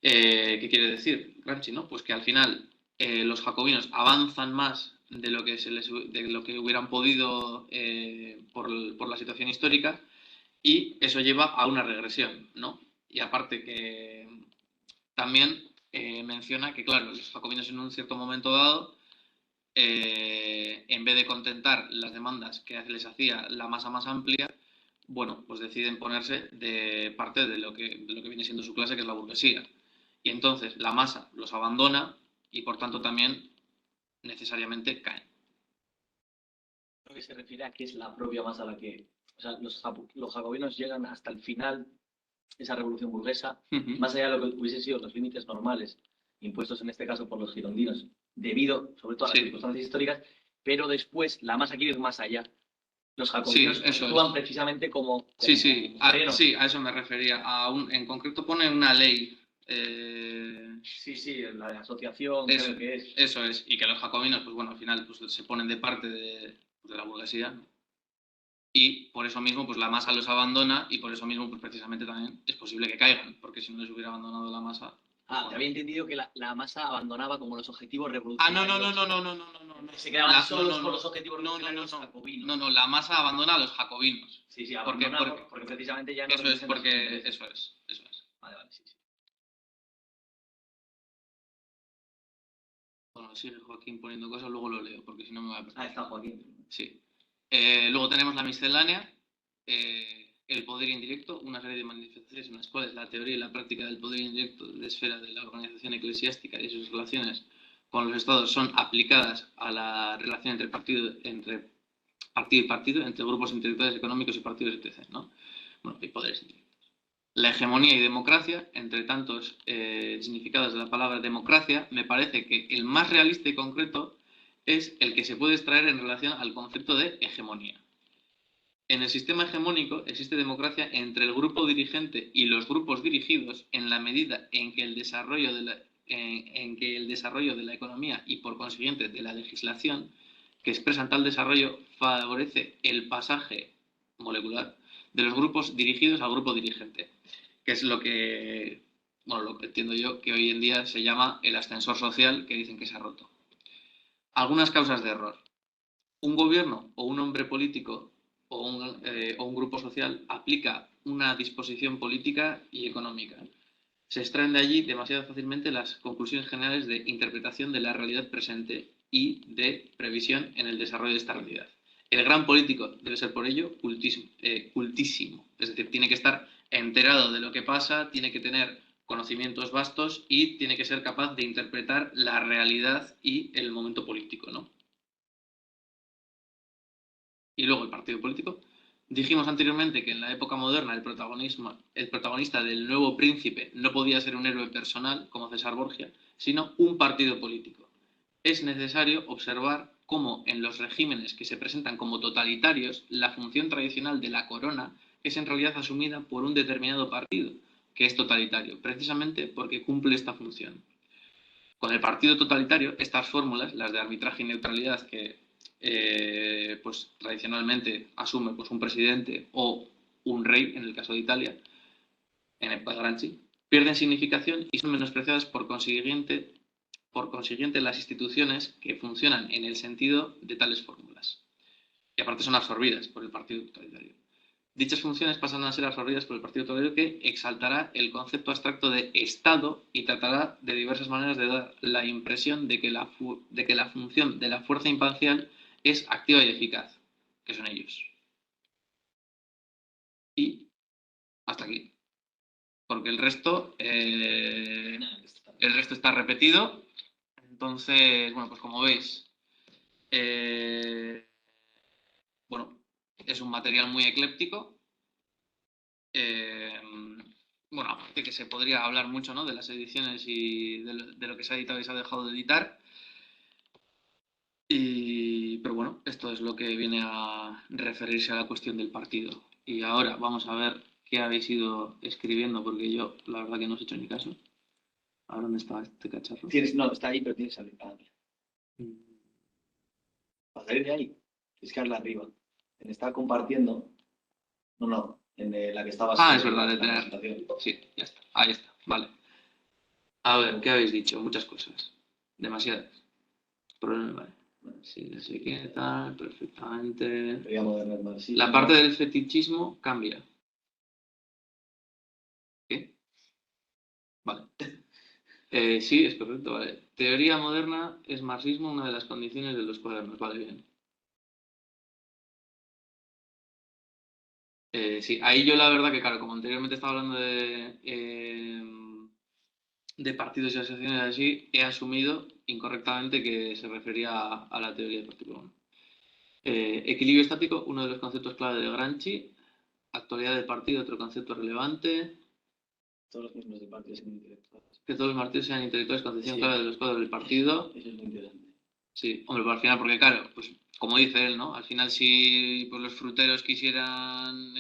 ¿Qué quiere decir, Gramsci, no? Pues que al final los jacobinos avanzan más de lo que hubieran podido por la situación histórica, y eso lleva a una regresión, ¿no? Y aparte que también menciona que, claro, los jacobinos en un cierto momento dado, en vez de contentar las demandas que les hacía la masa más amplia, bueno, pues deciden ponerse de parte de lo que viene siendo su clase, que es la burguesía. Y entonces la masa los abandona y por tanto también necesariamente caen. Lo que se refiere a que es la propia masa la que... O sea, los jacobinos llegan hasta el final de esa revolución burguesa, más allá de lo que hubiesen sido los límites normales impuestos en este caso por los girondinos, debido sobre todo a las Sí. circunstancias históricas, pero después la masa quiere ir más allá. Los Sí, jacobinos eso actúan es. precisamente como Sí, sí, freno. sí, a eso me refería. En concreto pone una ley. Sí, la asociación Eso, creo que es. eso es. Y que los jacobinos, pues bueno, al final pues, se ponen de parte de la burguesía. Y por eso mismo, pues la masa los abandona y por eso mismo, pues precisamente también es posible que caigan, porque si no les hubiera abandonado la masa. Ah, te había entendido que la masa abandonaba como los objetivos Ah, revolucionarios. no. Se quedaban solos con los objetivos revolucionarios jacobinos. No, la masa abandona a los jacobinos. Sí, abandona porque precisamente ya no Eso es representan porque. sus intereses. Eso es. Vale, sí. Bueno, sigue Joaquín poniendo cosas, luego lo leo, porque si no me voy a perder. Ah, está Joaquín. Sí. Luego tenemos la miscelánea, el poder indirecto, una serie de manifestaciones en las cuales la teoría y la práctica del poder indirecto de esfera de la organización eclesiástica y sus relaciones con los estados son aplicadas a la relación entre partido y partido, entre grupos intelectuales económicos y partidos, etc. ¿no? Bueno, hay poderes indirectos. La hegemonía y democracia, entre tantos significados de la palabra democracia, me parece que el más realista y concreto es el que se puede extraer en relación al concepto de hegemonía. En el sistema hegemónico existe democracia entre el grupo dirigente y los grupos dirigidos en la medida en que el desarrollo de la economía y por consiguiente de la legislación que expresan tal desarrollo favorece el pasaje molecular de los grupos dirigidos al grupo dirigente, que es lo que entiendo yo que hoy en día se llama el ascensor social, que dicen que se ha roto. Algunas causas de error. Un gobierno o un hombre político o un grupo social aplica una disposición política y económica. Se extraen de allí demasiado fácilmente las conclusiones generales de interpretación de la realidad presente y de previsión en el desarrollo de esta realidad. El gran político debe ser por ello cultísimo, es decir, tiene que estar enterado de lo que pasa, tiene que tener conocimientos vastos y tiene que ser capaz de interpretar la realidad y el momento político, ¿no? Y luego el partido político. Dijimos anteriormente que en la época moderna el protagonista del nuevo príncipe no podía ser un héroe personal como César Borgia, sino un partido político. Es necesario observar cómo en los regímenes que se presentan como totalitarios la función tradicional de la corona es en realidad asumida por un determinado partido, que es totalitario, precisamente porque cumple esta función. Con el partido totalitario, estas fórmulas, las de arbitraje y neutralidad, que pues tradicionalmente asume pues, un presidente o un rey, en el caso de Italia, en el Granchi, pierden significación y son menospreciadas por consiguiente las instituciones que funcionan en el sentido de tales fórmulas. Y aparte son absorbidas por el partido totalitario. Dichas funciones pasan a ser absorbidas por el partido totalitario que exaltará el concepto abstracto de Estado y tratará de diversas maneras de dar la impresión de que la función de la fuerza imparcial es activa y eficaz, que son ellos. Y hasta aquí. Porque el resto está repetido. Entonces, bueno, pues como veis, bueno, es un material muy ecléptico. Bueno, aparte que se podría hablar mucho, ¿no?, de las ediciones y de lo que se ha editado y se ha dejado de editar. Pero bueno, esto es lo que viene a referirse a la cuestión del partido. Y ahora vamos a ver qué habéis ido escribiendo, porque yo la verdad que no os he hecho ni caso. ¿A dónde está este cacharro? No, está ahí, pero tienes que salir. Para salir de ahí, tienes que darle arriba. En estar compartiendo. No, en la que estaba. Es verdad, de tener. Sí, ya está. Ahí está, vale. A ver, ¿qué habéis dicho? Muchas cosas. Demasiadas. Problema, vale. Sí, no sé qué tal, perfectamente. La parte del fetichismo cambia. ¿Qué? Vale. Sí, es correcto, vale. Teoría moderna es marxismo, una de las condiciones de los cuadernos. Vale, bien. Sí, ahí yo la verdad que, claro, como anteriormente estaba hablando de partidos y asociaciones así, he asumido incorrectamente que se refería a la teoría del partido. Bueno. Equilibrio estático, uno de los conceptos clave de Gramsci. Actualidad del partido, otro concepto relevante. Todos los miembros del partido son intelectuales. Que todos los partidos sean intelectuales, concepción Sí. clara de los cuadros del partido. Eso es muy interesante. Sí, hombre, pues al final, porque claro, pues como dice él, ¿no? Al final, si pues, los fruteros quisieran,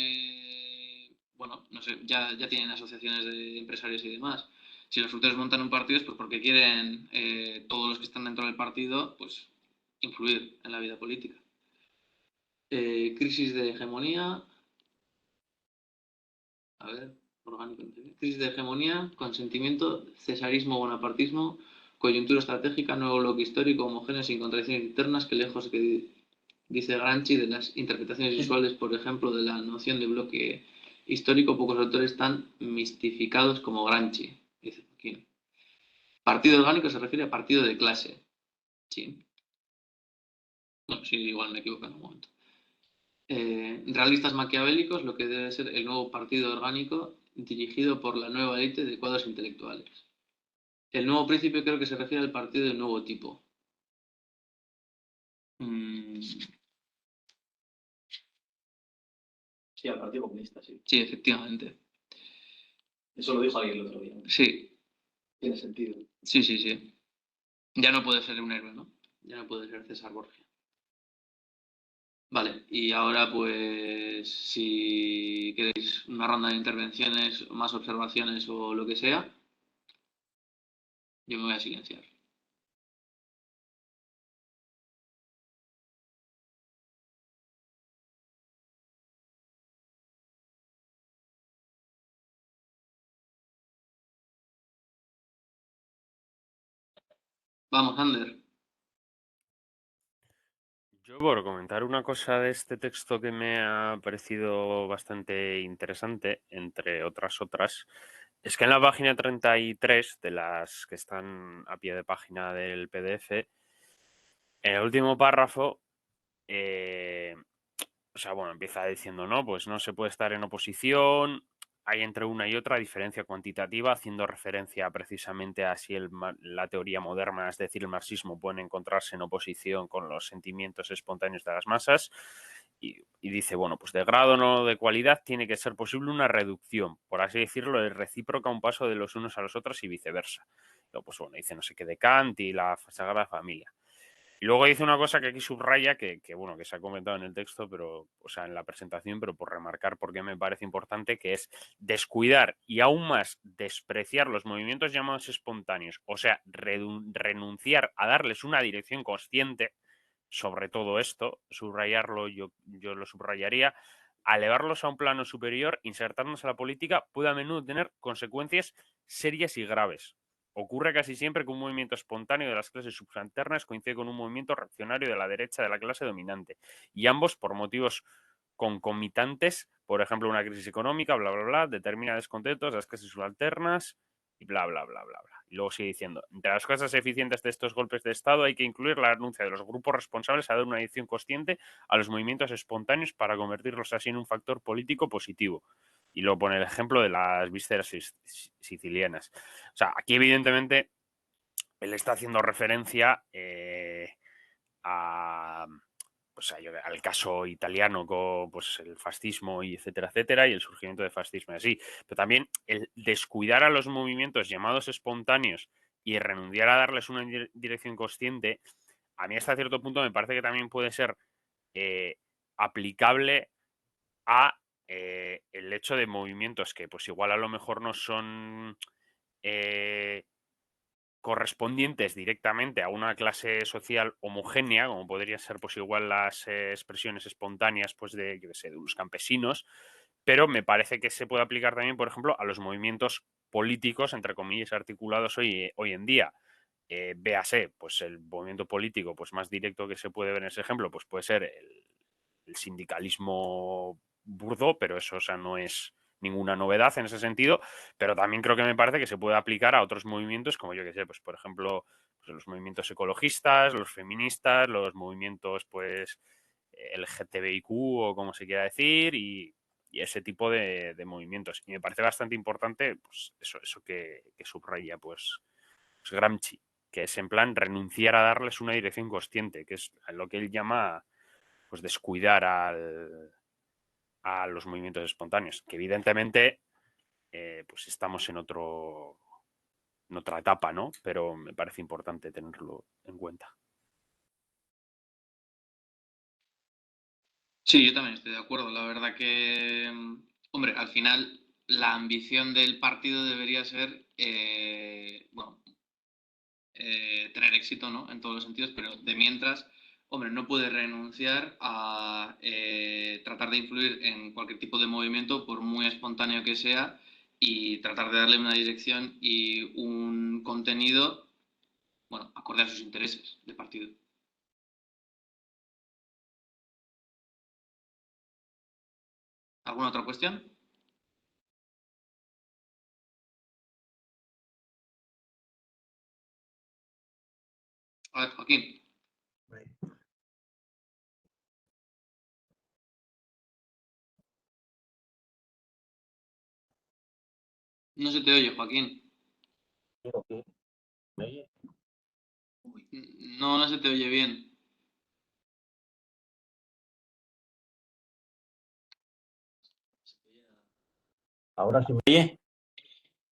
bueno, no sé, ya tienen asociaciones de empresarios y demás. Si los fruteros montan un partido es pues porque quieren todos los que están dentro del partido, pues influir en la vida política. Crisis de hegemonía. A ver, orgánico. Crisis de hegemonía, consentimiento, cesarismo, bonapartismo, coyuntura estratégica, nuevo bloque histórico, homogéneo, sin contradicciones internas, que lejos que dice Gramsci de las interpretaciones visuales, por ejemplo, de la noción de bloque histórico, pocos autores tan mistificados como Gramsci, dice aquí. Partido orgánico se refiere a partido de clase. Sí. Bueno, sí, igual me equivoco en un momento. Realistas maquiavélicos, lo que debe ser el nuevo partido orgánico dirigido por la nueva élite de cuadros intelectuales. El nuevo príncipe creo que se refiere al partido de nuevo tipo. Sí, al Partido Comunista, sí. Sí, efectivamente. Eso lo dijo alguien el otro día. Sí, Tiene sentido. sí, sí, sí. Ya no puede ser un héroe, ¿no? Ya no puede ser César Borgia. Vale, y ahora pues si queréis una ronda de intervenciones, más observaciones o lo que sea, yo me voy a silenciar. Vamos, Ander. Yo por comentar una cosa de este texto que me ha parecido bastante interesante, entre otras, es que en la página 33 de las que están a pie de página del PDF, en el último párrafo, o sea, bueno, empieza diciendo, no, pues no se puede estar en oposición, hay entre una y otra diferencia cuantitativa, haciendo referencia precisamente a si la teoría moderna, es decir, el marxismo, puede encontrarse en oposición con los sentimientos espontáneos de las masas. Y dice, bueno, pues de grado no de cualidad tiene que ser posible una reducción, por así decirlo, es recíproca, un paso de los unos a los otros y viceversa. Luego, pues bueno, dice no sé qué de Kant y la Sagrada Familia. Y luego dice una cosa que aquí subraya, bueno, que se ha comentado en el texto, pero, o sea, en la presentación, pero por remarcar porque me parece importante, que es descuidar y aún más despreciar los movimientos llamados espontáneos, o sea, renunciar a darles una dirección consciente sobre todo esto, subrayarlo, yo lo subrayaría, a elevarlos a un plano superior, insertarnos a la política, puede a menudo tener consecuencias serias y graves. Ocurre casi siempre que un movimiento espontáneo de las clases subalternas coincide con un movimiento reaccionario de la derecha de la clase dominante, y ambos por motivos concomitantes, por ejemplo, una crisis económica, bla, bla, bla, determina descontentos de las clases subalternas y bla, bla, bla, bla, bla. Y luego sigue diciendo, entre las cosas eficientes de estos golpes de Estado hay que incluir la renuncia de los grupos responsables a dar una dirección consciente a los movimientos espontáneos para convertirlos así en un factor político positivo. Y luego pone el ejemplo de las vísceras sicilianas. O sea, aquí evidentemente él está haciendo referencia a, pues, al caso italiano con pues, el fascismo y etcétera, etcétera, y el surgimiento del fascismo y así. Pero también el descuidar a los movimientos llamados espontáneos y renunciar a darles una dirección consciente, a mí hasta cierto punto me parece que también puede ser aplicable a el hecho de movimientos que pues igual a lo mejor no son correspondientes directamente a una clase social homogénea, como podrían ser pues igual las expresiones espontáneas pues de, yo qué sé, de los campesinos, pero me parece que se puede aplicar también, por ejemplo, a los movimientos políticos, entre comillas, articulados hoy en día. Véase, pues el movimiento político pues más directo que se puede ver en ese ejemplo, pues puede ser el sindicalismo burdo, pero eso, o sea, no es ninguna novedad en ese sentido, pero también creo que me parece que se puede aplicar a otros movimientos, como yo que sé, pues por ejemplo, pues los movimientos ecologistas, los feministas, los movimientos, pues, LGTBIQ o como se quiera decir, y ese tipo de movimientos. Y me parece bastante importante, pues, eso que subraya, pues Gramsci, que es en plan renunciar a darles una dirección consciente, que es lo que él llama, pues, descuidar a los movimientos espontáneos, que evidentemente pues estamos en otra etapa, ¿no? Pero me parece importante tenerlo en cuenta. Sí, yo también estoy de acuerdo. La verdad que, hombre, al final la ambición del partido debería ser, bueno, tener éxito, ¿no? En todos los sentidos, pero de mientras, hombre, no puede renunciar a tratar de influir en cualquier tipo de movimiento, por muy espontáneo que sea, y tratar de darle una dirección y un contenido, bueno, acorde a sus intereses de partido. ¿Alguna otra cuestión? A ver, Joaquín. No se te oye, Joaquín. ¿Me oye? No, no se te oye bien. ¿Ahora sí me oye?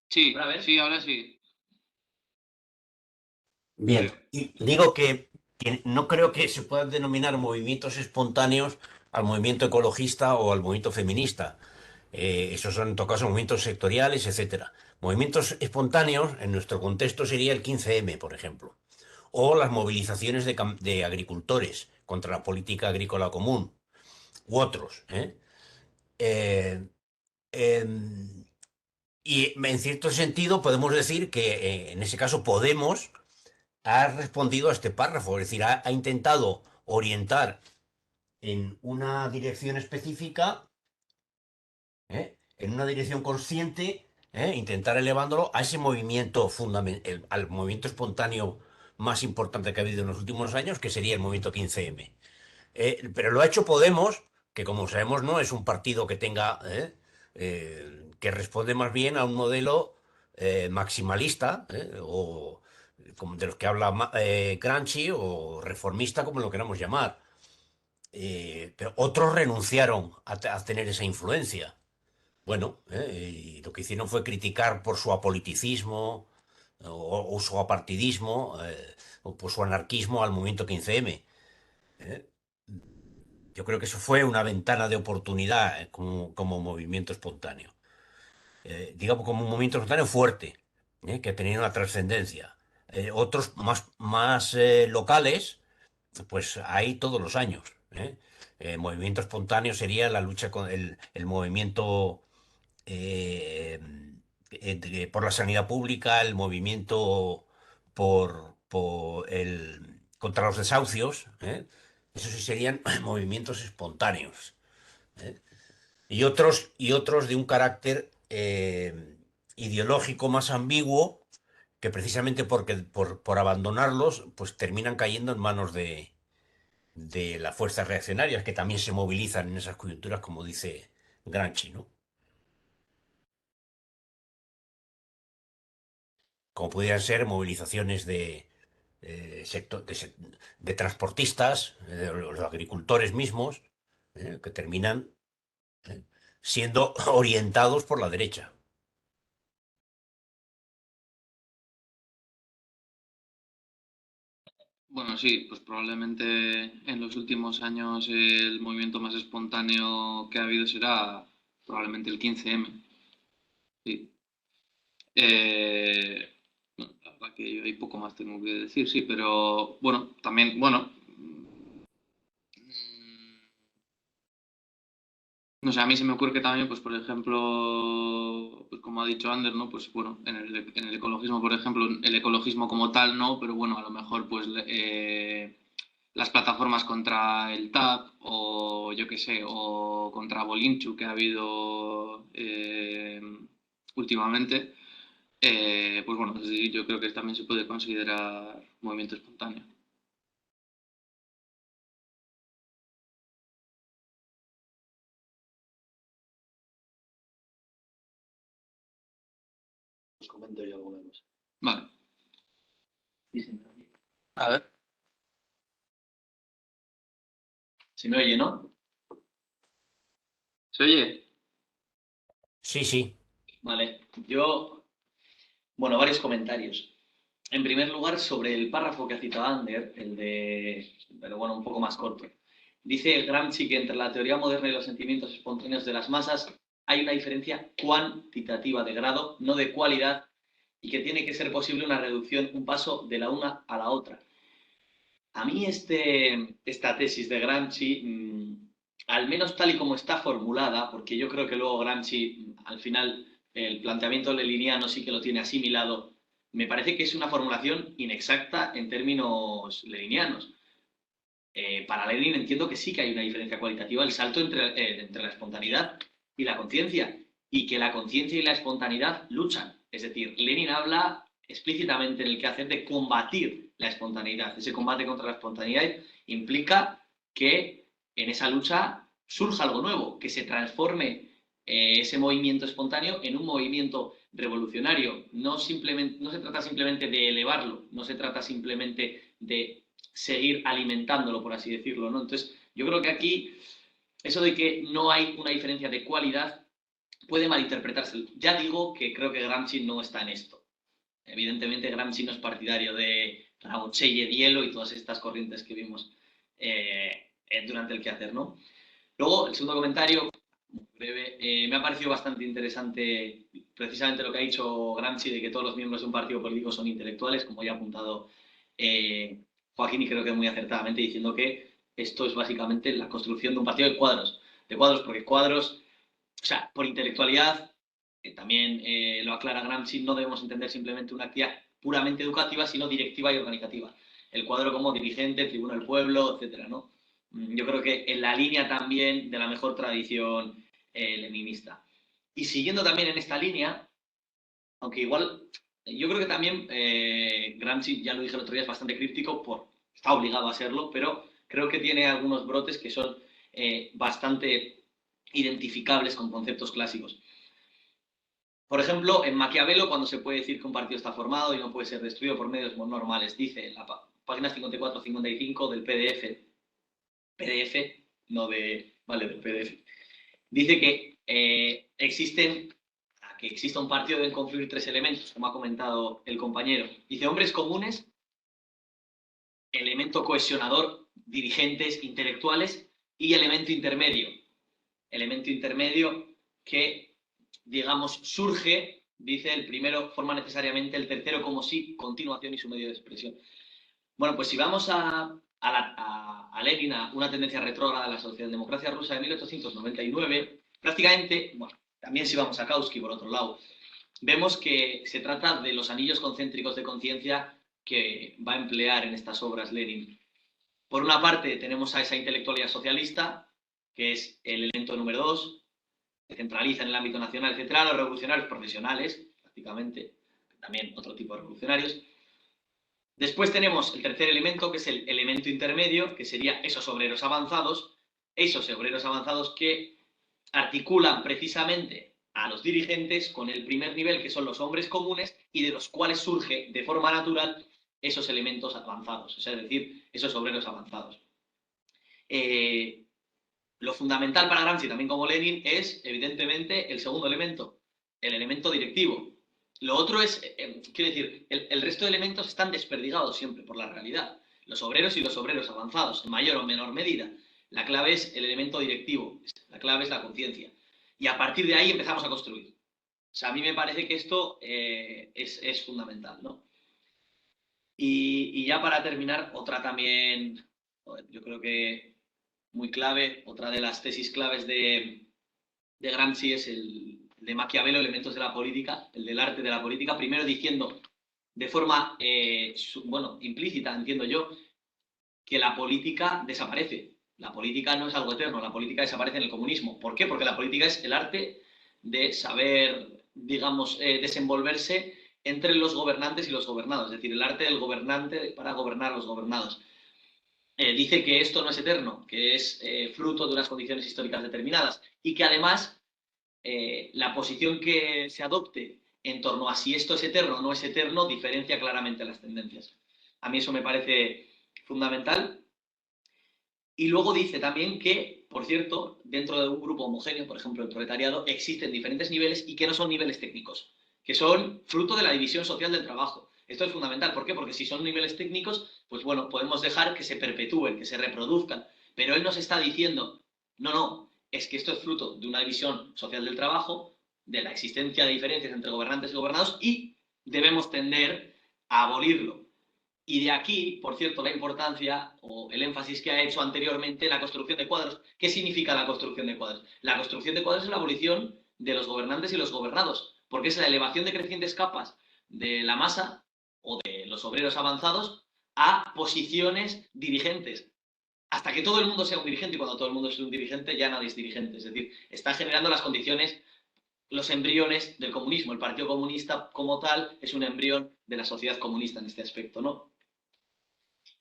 Sí, A ver. sí, ahora sí. Bien, Creo. y digo que no creo que se puedan denominar movimientos espontáneos al movimiento ecologista o al movimiento feminista. Esos son en todo caso movimientos sectoriales, etcétera. Movimientos espontáneos, en nuestro contexto, sería el 15M, por ejemplo, o las movilizaciones de agricultores contra la política agrícola común, u otros. Eh, em, y en cierto sentido podemos decir que en ese caso Podemos ha respondido a este párrafo, es decir, ha intentado orientar en una dirección específica, en una dirección consciente, intentar elevándolo a ese movimiento fundamental, al movimiento espontáneo más importante que ha habido en los últimos años, que sería el movimiento 15M. Pero lo ha hecho Podemos, que como sabemos no es un partido que tenga, que responde más bien a un modelo maximalista, o como de los que habla Gramsci, o reformista, como lo queramos llamar. Pero otros renunciaron a tener esa influencia. Bueno, y lo que hicieron fue criticar por su apoliticismo o su apartidismo, o por su anarquismo al movimiento 15M. ¿eh? Yo creo que eso fue una ventana de oportunidad, como movimiento espontáneo. Digamos, como un movimiento espontáneo fuerte, que tenía una trascendencia. Otros más locales, pues hay todos los años. Movimiento espontáneo sería la lucha con el movimiento eh, por la sanidad pública, el movimiento contra los desahucios. Eso sí serían movimientos espontáneos. ¿eh? Y otros de un carácter ideológico más ambiguo, que precisamente por abandonarlos, pues terminan cayendo en manos de las fuerzas reaccionarias, que también se movilizan en esas coyunturas, como dice Gramsci, ¿no? Como pudieran ser movilizaciones de transportistas, de los agricultores mismos, que terminan eh, siendo orientados por la derecha. Bueno, sí, pues probablemente en los últimos años el movimiento más espontáneo que ha habido será probablemente el 15M. Sí. No, la verdad que yo hay poco más tengo que decir, sí, pero bueno, también, bueno, no sé, a mí se me ocurre que también, pues por ejemplo, pues como ha dicho Ander, ¿no? Pues bueno, en el ecologismo, por ejemplo, el ecologismo como tal, no, pero bueno, a lo mejor pues las plataformas contra el TAP o yo qué sé, o contra Bolinchu que ha habido últimamente, pues bueno, sí, yo creo que también se puede considerar movimiento espontáneo. Os comento yo alguna cosa. Vale. Sí, se me oye. A ver. Se me oye, ¿no? ¿Se oye? Sí, sí. Vale. Yo Bueno, varios comentarios. En primer lugar, sobre el párrafo que ha citado Ander, pero bueno, un poco más corto. Dice Gramsci que entre la teoría moderna y los sentimientos espontáneos de las masas hay una diferencia cuantitativa de grado, no de cualidad, y que tiene que ser posible una reducción, un paso de la una a la otra. A mí esta tesis de Gramsci, al menos tal y como está formulada, porque yo creo que luego Gramsci, al final, el planteamiento leniano sí que lo tiene asimilado, me parece que es una formulación inexacta en términos leninianos. Para Lenin entiendo que sí que hay una diferencia cualitativa, el salto entre la espontaneidad y la conciencia, y que la conciencia y la espontaneidad luchan. Es decir, Lenin habla explícitamente en el quehacer de combatir la espontaneidad. Ese combate contra la espontaneidad implica que en esa lucha surja algo nuevo, que se transforme ese movimiento espontáneo en un movimiento revolucionario. No se trata simplemente de elevarlo, no se trata simplemente de seguir alimentándolo, por así decirlo, ¿no? Entonces, yo creo que aquí eso de que no hay una diferencia de cualidad puede malinterpretarse. Ya digo que creo que Gramsci no está en esto. Evidentemente, Gramsci no es partidario de Raucheye, Dielo y todas estas corrientes que vimos durante el quehacer, ¿no? Luego, el segundo comentario, breve, me ha parecido bastante interesante precisamente lo que ha dicho Gramsci de que todos los miembros de un partido político son intelectuales, como ya ha apuntado Joaquín, y creo que muy acertadamente, diciendo que esto es básicamente la construcción de un partido de cuadros porque cuadros, o sea, por intelectualidad, también lo aclara Gramsci, no debemos entender simplemente una actividad puramente educativa, sino directiva y organizativa. El cuadro como dirigente, tribuna del pueblo, etcétera, ¿no? Yo creo que en la línea también de la mejor tradición leninista. Y siguiendo también en esta línea, aunque igual, yo creo que también Gramsci, ya lo dije el otro día, es bastante críptico, está obligado a serlo, pero creo que tiene algunos brotes que son bastante identificables con conceptos clásicos. Por ejemplo, en Maquiavelo, cuando se puede decir que un partido está formado y no puede ser destruido por medios normales, dice en la página 54-55 del PDF, no de, vale, del PDF, dice que que exista un partido deben confluir tres elementos, como ha comentado el compañero. Dice hombres comunes, elemento cohesionador, dirigentes intelectuales y elemento intermedio. Elemento intermedio que, digamos, surge, dice, el primero forma necesariamente el tercero como sí, continuación y su medio de expresión. Bueno, pues si vamos a Lenin, a una tendencia retrógrada de la socialdemocracia rusa de 1899, prácticamente, bueno, también si vamos a Kautsky, por otro lado, vemos que se trata de los anillos concéntricos de conciencia que va a emplear en estas obras Lenin. Por una parte, tenemos a esa intelectualidad socialista, que es el elemento número 2, que centraliza en el ámbito nacional, etcétera, los revolucionarios profesionales, prácticamente, también otro tipo de revolucionarios. Después tenemos el tercer elemento, que es el elemento intermedio, que sería esos obreros avanzados que articulan precisamente a los dirigentes con el primer nivel, que son los hombres comunes, y de los cuales surge de forma natural esos elementos avanzados, o sea, es decir, esos obreros avanzados. Lo fundamental para Gramsci, también como Lenin, es evidentemente el segundo elemento, el elemento directivo. Lo otro es, quiero decir, el resto de elementos están desperdigados siempre por la realidad. Los obreros y los obreros avanzados, en mayor o menor medida. La clave es el elemento directivo, la clave es la conciencia. Y a partir de ahí empezamos a construir. O sea, a mí me parece que esto es fundamental, ¿no? Y ya para terminar, otra también, yo creo que muy clave, otra de las tesis claves de Gramsci es el de Maquiavelo, Elementos de la Política, el del arte de la política, primero diciendo de forma, implícita, entiendo yo, que la política desaparece. La política no es algo eterno, la política desaparece en el comunismo. ¿Por qué? Porque la política es el arte de saber, digamos, desenvolverse entre los gobernantes y los gobernados, es decir, el arte del gobernante para gobernar a los gobernados. Dice que esto no es eterno, que es fruto de unas condiciones históricas determinadas y que además la posición que se adopte en torno a si esto es eterno o no es eterno diferencia claramente las tendencias. A mí eso me parece fundamental. Y luego dice también que, por cierto, dentro de un grupo homogéneo, por ejemplo el proletariado, existen diferentes niveles y que no son niveles técnicos, que son fruto de la división social del trabajo. Esto es fundamental. ¿Por qué? Porque si son niveles técnicos, pues bueno, podemos dejar que se perpetúen, que se reproduzcan. Pero él nos está diciendo, no, es que esto es fruto de una división social del trabajo, de la existencia de diferencias entre gobernantes y gobernados, y debemos tender a abolirlo. Y de aquí, por cierto, la importancia o el énfasis que ha hecho anteriormente la construcción de cuadros. ¿Qué significa la construcción de cuadros? La construcción de cuadros es la abolición de los gobernantes y los gobernados, porque es la elevación de crecientes capas de la masa o de los obreros avanzados a posiciones dirigentes. Hasta que todo el mundo sea un dirigente, y cuando todo el mundo es un dirigente, ya nadie es dirigente. Es decir, está generando las condiciones, los embriones del comunismo. El Partido Comunista como tal es un embrión de la sociedad comunista en este aspecto, ¿no?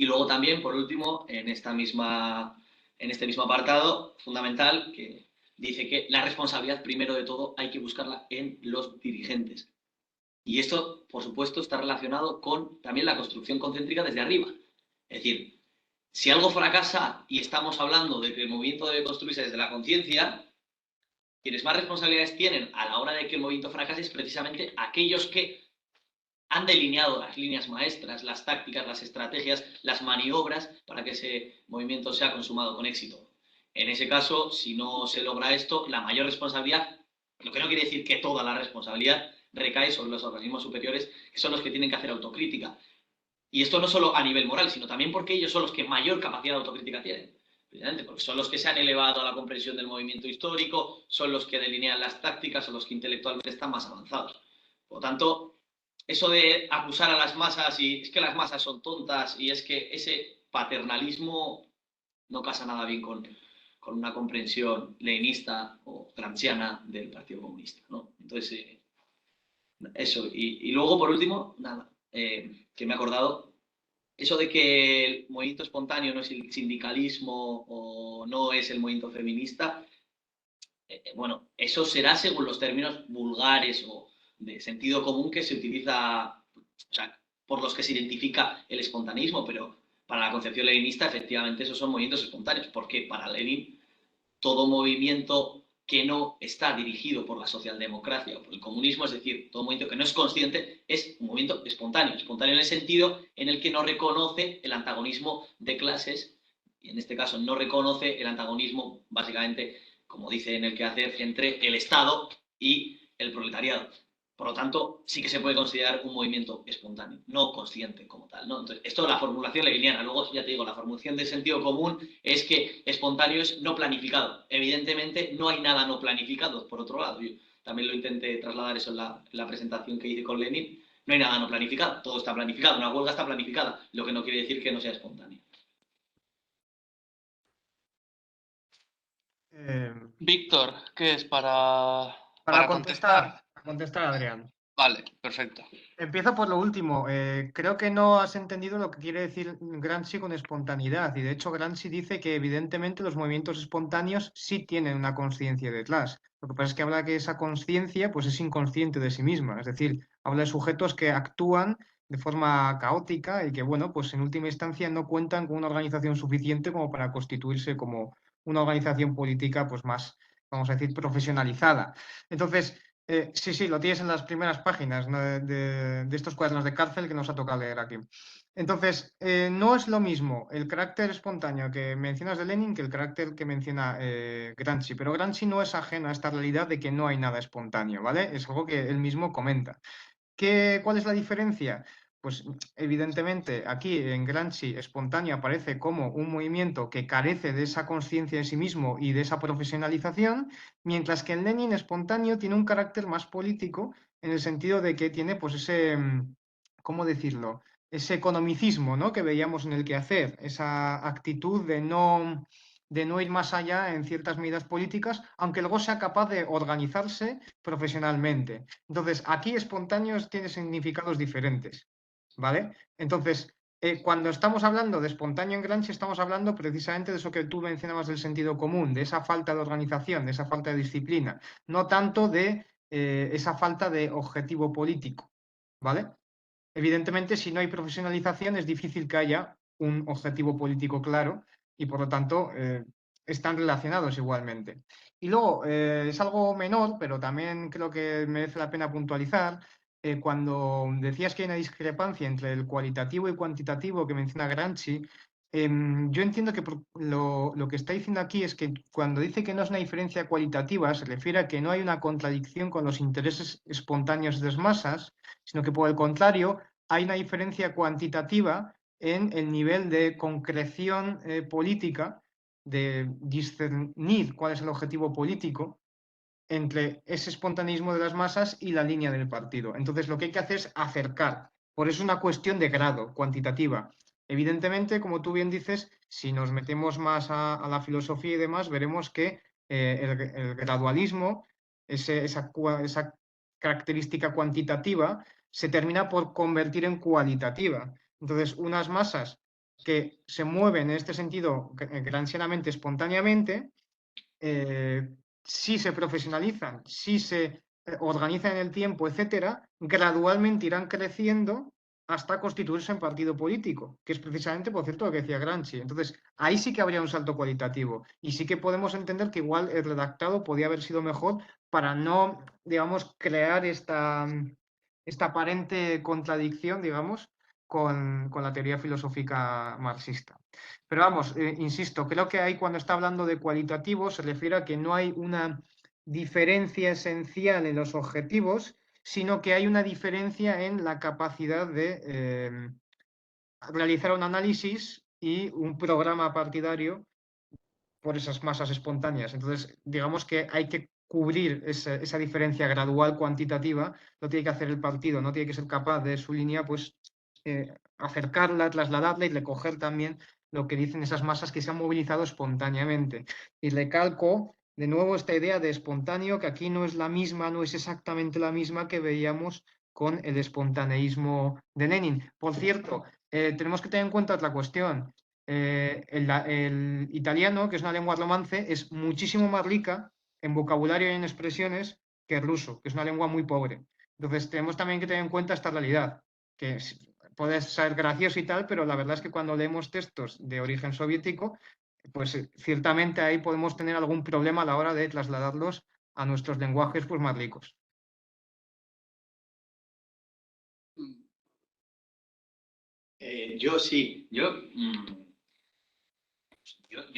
Y luego también, por último, en este mismo apartado fundamental, que dice que la responsabilidad, primero de todo, hay que buscarla en los dirigentes. Y esto, por supuesto, está relacionado con también la construcción concéntrica desde arriba. Es decir, si algo fracasa y estamos hablando de que el movimiento debe construirse desde la conciencia, quienes más responsabilidades tienen a la hora de que el movimiento fracase es precisamente aquellos que han delineado las líneas maestras, las tácticas, las estrategias, las maniobras para que ese movimiento sea consumado con éxito. En ese caso, si no se logra esto, la mayor responsabilidad, lo que no quiere decir que toda la responsabilidad recae sobre los organismos superiores, que son los que tienen que hacer autocrítica. Y esto no solo a nivel moral, sino también porque ellos son los que mayor capacidad de autocrítica tienen. Porque son los que se han elevado a la comprensión del movimiento histórico, son los que delinean las tácticas, son los que intelectualmente están más avanzados. Por lo tanto, eso de acusar a las masas y es que las masas son tontas y es que ese paternalismo no casa nada bien con una comprensión leninista o gramsciana del Partido Comunista, ¿no? Entonces, eso. Y luego, por último, nada, que me he acordado, eso de que el movimiento espontáneo no es el sindicalismo o no es el movimiento feminista, bueno, eso será según los términos vulgares o de sentido común que se utiliza, o sea, por los que se identifica el espontaneismo, pero para la concepción leninista, efectivamente, esos son movimientos espontáneos, porque para Lenin todo movimiento que no está dirigido por la socialdemocracia o por el comunismo, es decir, todo movimiento que no es consciente, es un movimiento espontáneo. Espontáneo en el sentido en el que no reconoce el antagonismo de clases, y en este caso no reconoce el antagonismo, básicamente, como dice en el quehacer, entre el Estado y el proletariado. Por lo tanto, sí que se puede considerar un movimiento espontáneo, no consciente como tal, ¿no? Entonces, esto es la formulación leniniana. Luego, ya te digo, la formulación de sentido común es que espontáneo es no planificado. Evidentemente, no hay nada no planificado, por otro lado. Yo también lo intenté trasladar eso en la presentación que hice con Lenin. No hay nada no planificado, todo está planificado. Una huelga está planificada, lo que no quiere decir que no sea espontáneo. Víctor, ¿qué es para contestar, Adrián. Vale, perfecto. Empiezo por lo último. Creo que no has entendido lo que quiere decir Gramsci con espontaneidad. Y de hecho, Gramsci dice que evidentemente los movimientos espontáneos sí tienen una conciencia detrás. Lo que pasa es que habla que esa conciencia pues, es inconsciente de sí misma. Es decir, habla de sujetos que actúan de forma caótica y que, bueno, pues en última instancia no cuentan con una organización suficiente como para constituirse como una organización política pues más, vamos a decir, profesionalizada. Entonces, sí, lo tienes en las primeras páginas, ¿no? de estos cuadernos de cárcel que nos ha tocado leer aquí. Entonces, no es lo mismo el carácter espontáneo que mencionas de Lenin que el carácter que menciona Gramsci, pero Gramsci no es ajeno a esta realidad de que no hay nada espontáneo, ¿vale? Es algo que él mismo comenta. ¿Cuál es la diferencia? Pues evidentemente aquí en Gramsci espontáneo aparece como un movimiento que carece de esa conciencia de sí mismo y de esa profesionalización, mientras que en Lenin espontáneo tiene un carácter más político en el sentido de que tiene pues ese, ¿cómo decirlo? Ese economicismo, ¿no? Que veíamos en el quehacer, esa actitud de no ir más allá en ciertas medidas políticas, aunque luego sea capaz de organizarse profesionalmente. Entonces, aquí espontáneos tiene significados diferentes, ¿vale? Entonces, cuando estamos hablando de espontáneo en Gramsci, estamos hablando precisamente de eso que tú mencionabas del sentido común, de esa falta de organización, de esa falta de disciplina, no tanto de esa falta de objetivo político, ¿vale? Evidentemente, si no hay profesionalización, es difícil que haya un objetivo político claro y, por lo tanto, están relacionados igualmente. Y luego, es algo menor, pero también creo que merece la pena puntualizar, cuando decías que hay una discrepancia entre el cualitativo y cuantitativo que menciona Gramsci, yo entiendo que lo que está diciendo aquí es que cuando dice que no es una diferencia cualitativa, se refiere a que no hay una contradicción con los intereses espontáneos de las masas, sino que por el contrario, hay una diferencia cuantitativa en el nivel de concreción política, de discernir cuál es el objetivo político entre ese espontaneismo de las masas y la línea del partido. Entonces, lo que hay que hacer es acercar. Por eso es una cuestión de grado, cuantitativa. Evidentemente, como tú bien dices, si nos metemos más a la filosofía y demás, veremos que el gradualismo, esa característica cuantitativa, se termina por convertir en cualitativa. Entonces, unas masas que se mueven en este sentido gramscianamente, espontáneamente, si se profesionalizan, si se organizan en el tiempo, etcétera, gradualmente irán creciendo hasta constituirse en partido político, que es precisamente, por cierto, lo que decía Gramsci. Entonces, ahí sí que habría un salto cualitativo y sí que podemos entender que igual el redactado podía haber sido mejor para no, digamos, crear esta aparente contradicción, digamos, con la teoría filosófica marxista. Pero vamos, insisto, creo que ahí cuando está hablando de cualitativo se refiere a que no hay una diferencia esencial en los objetivos, sino que hay una diferencia en la capacidad de realizar un análisis y un programa partidario por esas masas espontáneas. Entonces, digamos que hay que cubrir esa diferencia gradual cuantitativa, lo tiene que hacer el partido, no tiene que ser capaz de su línea, pues acercarla, trasladarla y recoger también lo que dicen esas masas que se han movilizado espontáneamente. Y recalco de nuevo esta idea de espontáneo, que aquí no es la misma, no es exactamente la misma que veíamos con el espontaneísmo de Lenin. Por cierto, tenemos que tener en cuenta otra cuestión. El italiano, que es una lengua romance, es muchísimo más rica en vocabulario y en expresiones que el ruso, que es una lengua muy pobre. Entonces, tenemos también que tener en cuenta esta realidad, que puede ser gracioso y tal, pero la verdad es que cuando leemos textos de origen soviético, pues ciertamente ahí podemos tener algún problema a la hora de trasladarlos a nuestros lenguajes pues, más ricos. Yo sí, yo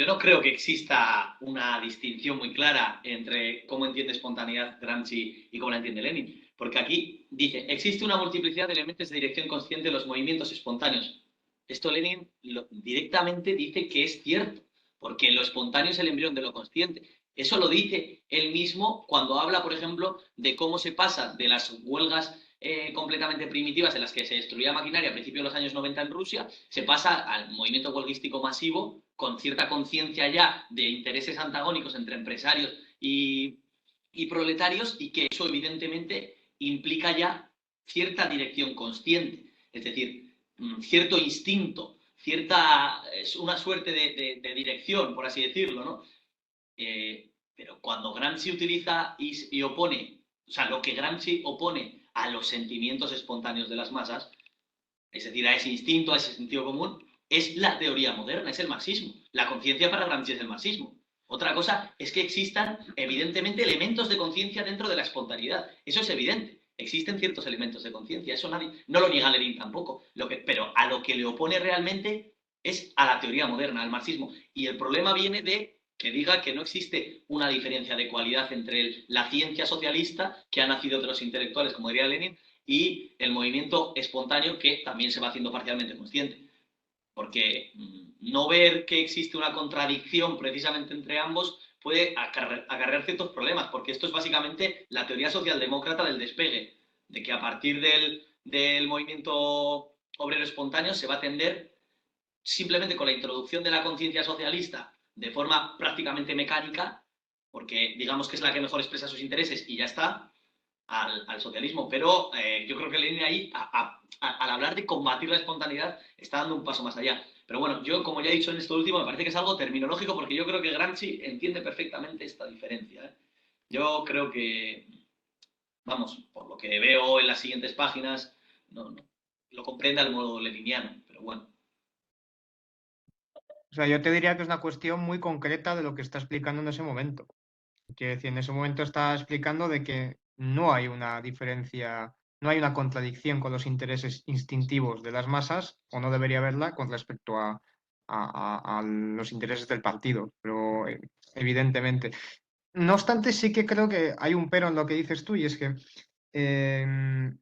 no creo que exista una distinción muy clara entre cómo entiende espontaneidad Gramsci y cómo la entiende Lenin, porque aquí dice, existe una multiplicidad de elementos de dirección consciente de los movimientos espontáneos. Esto Lenin directamente dice que es cierto, porque lo espontáneo es el embrión de lo consciente. Eso lo dice él mismo cuando habla, por ejemplo, de cómo se pasa de las huelgas completamente primitivas en las que se destruía maquinaria a principios de los años 90 en Rusia, se pasa al movimiento huelguístico masivo con cierta conciencia ya de intereses antagónicos entre empresarios y proletarios, y que eso evidentemente implica ya cierta dirección consciente, es decir, cierto instinto, una suerte de dirección, por así decirlo, ¿no? Pero cuando Gramsci utiliza y opone, o sea, lo que Gramsci opone a los sentimientos espontáneos de las masas, es decir, a ese instinto, a ese sentido común, es la teoría moderna, es el marxismo. La conciencia para Gramsci es el marxismo. Otra cosa es que existan, evidentemente, elementos de conciencia dentro de la espontaneidad. Eso es evidente. Existen ciertos elementos de conciencia. Eso nadie, no lo niega Lenin tampoco. Pero a lo que le opone realmente es a la teoría moderna, al marxismo. Y el problema viene de que diga que no existe una diferencia de cualidad entre la ciencia socialista, que ha nacido de los intelectuales, como diría Lenin, y el movimiento espontáneo, que también se va haciendo parcialmente consciente. Porque no ver que existe una contradicción precisamente entre ambos puede acarrear ciertos problemas, porque esto es básicamente la teoría socialdemócrata del despegue, de que a partir del movimiento obrero espontáneo se va a tender, simplemente con la introducción de la conciencia socialista de forma prácticamente mecánica, porque digamos que es la que mejor expresa sus intereses y ya está, al socialismo. Pero yo creo que Lenin ahí, al hablar de combatir la espontaneidad, está dando un paso más allá. Pero bueno, yo, como ya he dicho en esto último, me parece que es algo terminológico, porque yo creo que Gramsci entiende perfectamente esta diferencia, ¿eh? Yo creo que, vamos, por lo que veo en las siguientes páginas, no lo comprende al modo leniniano, pero bueno. O sea, yo te diría que es una cuestión muy concreta de lo que está explicando en ese momento. Quiero decir, en ese momento está explicando de que no hay una diferencia, no hay una contradicción con los intereses instintivos de las masas, o no debería haberla, con respecto a los intereses del partido, pero evidentemente. No obstante, sí que creo que hay un pero en lo que dices tú, y es que em,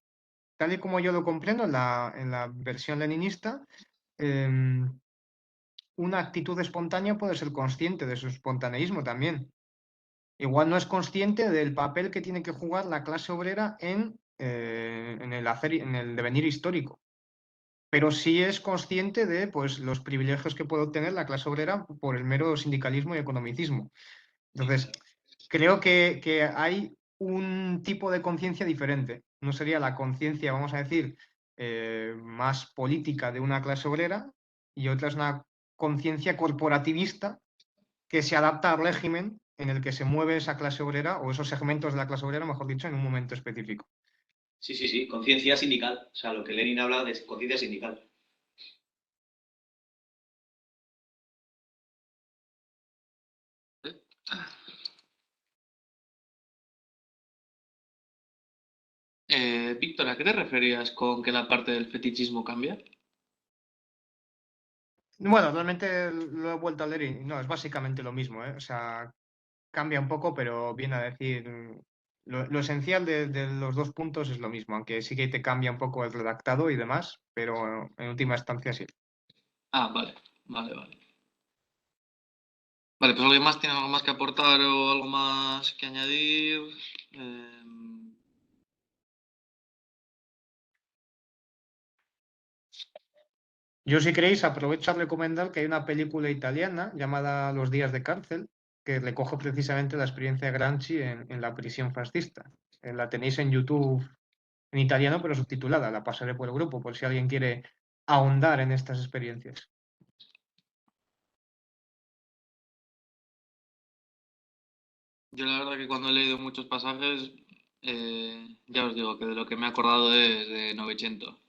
tal y como yo lo comprendo en la versión leninista, em, una actitud espontánea puede ser consciente de su espontaneísmo también. Igual no es consciente del papel que tiene que jugar la clase obrera en el devenir histórico, pero sí es consciente de pues, los privilegios que puede obtener la clase obrera por el mero sindicalismo y economicismo. Entonces, creo que hay un tipo de conciencia diferente. No sería la conciencia, vamos a decir, más política de una clase obrera, y otra es una conciencia corporativista que se adapta al régimen en el que se mueve esa clase obrera o esos segmentos de la clase obrera, mejor dicho, en un momento específico. Sí, sí, sí, conciencia sindical. O sea, lo que Lenin habla de conciencia sindical. Víctor, ¿a qué te referías con que la parte del fetichismo cambia? Bueno, realmente lo he vuelto a leer y no, es básicamente lo mismo, ¿eh? O sea, cambia un poco, pero viene a decir lo esencial de los dos puntos es lo mismo, aunque sí que te cambia un poco el redactado y demás, pero en última instancia sí. Ah, vale, vale, vale. Vale, pues ¿alguien más tiene algo más que aportar o algo más que añadir? Yo, si queréis, aprovecho a recomendar que hay una película italiana llamada Los días de cárcel, que recoge precisamente la experiencia de Gramsci en la prisión fascista. La tenéis en YouTube en italiano, pero subtitulada. La pasaré por el grupo, por si alguien quiere ahondar en estas experiencias. Yo la verdad que cuando he leído muchos pasajes, ya os digo que de lo que me he acordado es de Novecento.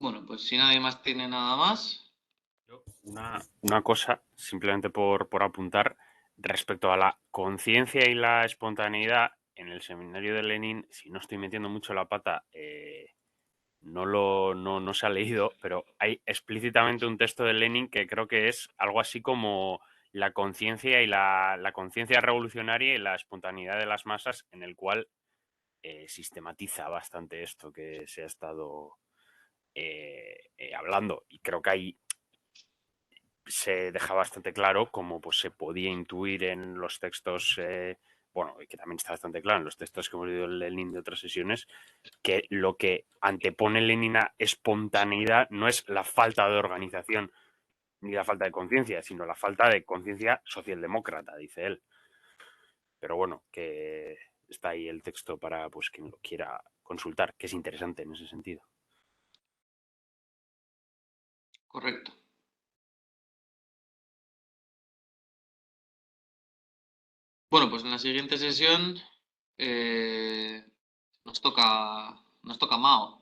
Bueno, pues si nadie más tiene nada más. Una cosa, simplemente por apuntar, respecto a la conciencia y la espontaneidad, en el seminario de Lenin, si no estoy metiendo mucho la pata, no se ha leído, pero hay explícitamente un texto de Lenin que creo que es algo así como la conciencia y la conciencia revolucionaria y la espontaneidad de las masas, en el cual sistematiza bastante esto que se ha estado hablando. Y creo que ahí se deja bastante claro cómo pues, se podía intuir en los textos, bueno, y que también está bastante claro en los textos que hemos leído en Lenin de otras sesiones, que lo que antepone Lenin a espontaneidad no es la falta de organización ni la falta de conciencia, sino la falta de conciencia socialdemócrata, dice él. Pero bueno, que está ahí el texto para pues quien lo quiera consultar, que es interesante en ese sentido. Correcto. Bueno, pues en la siguiente sesión nos toca Mao.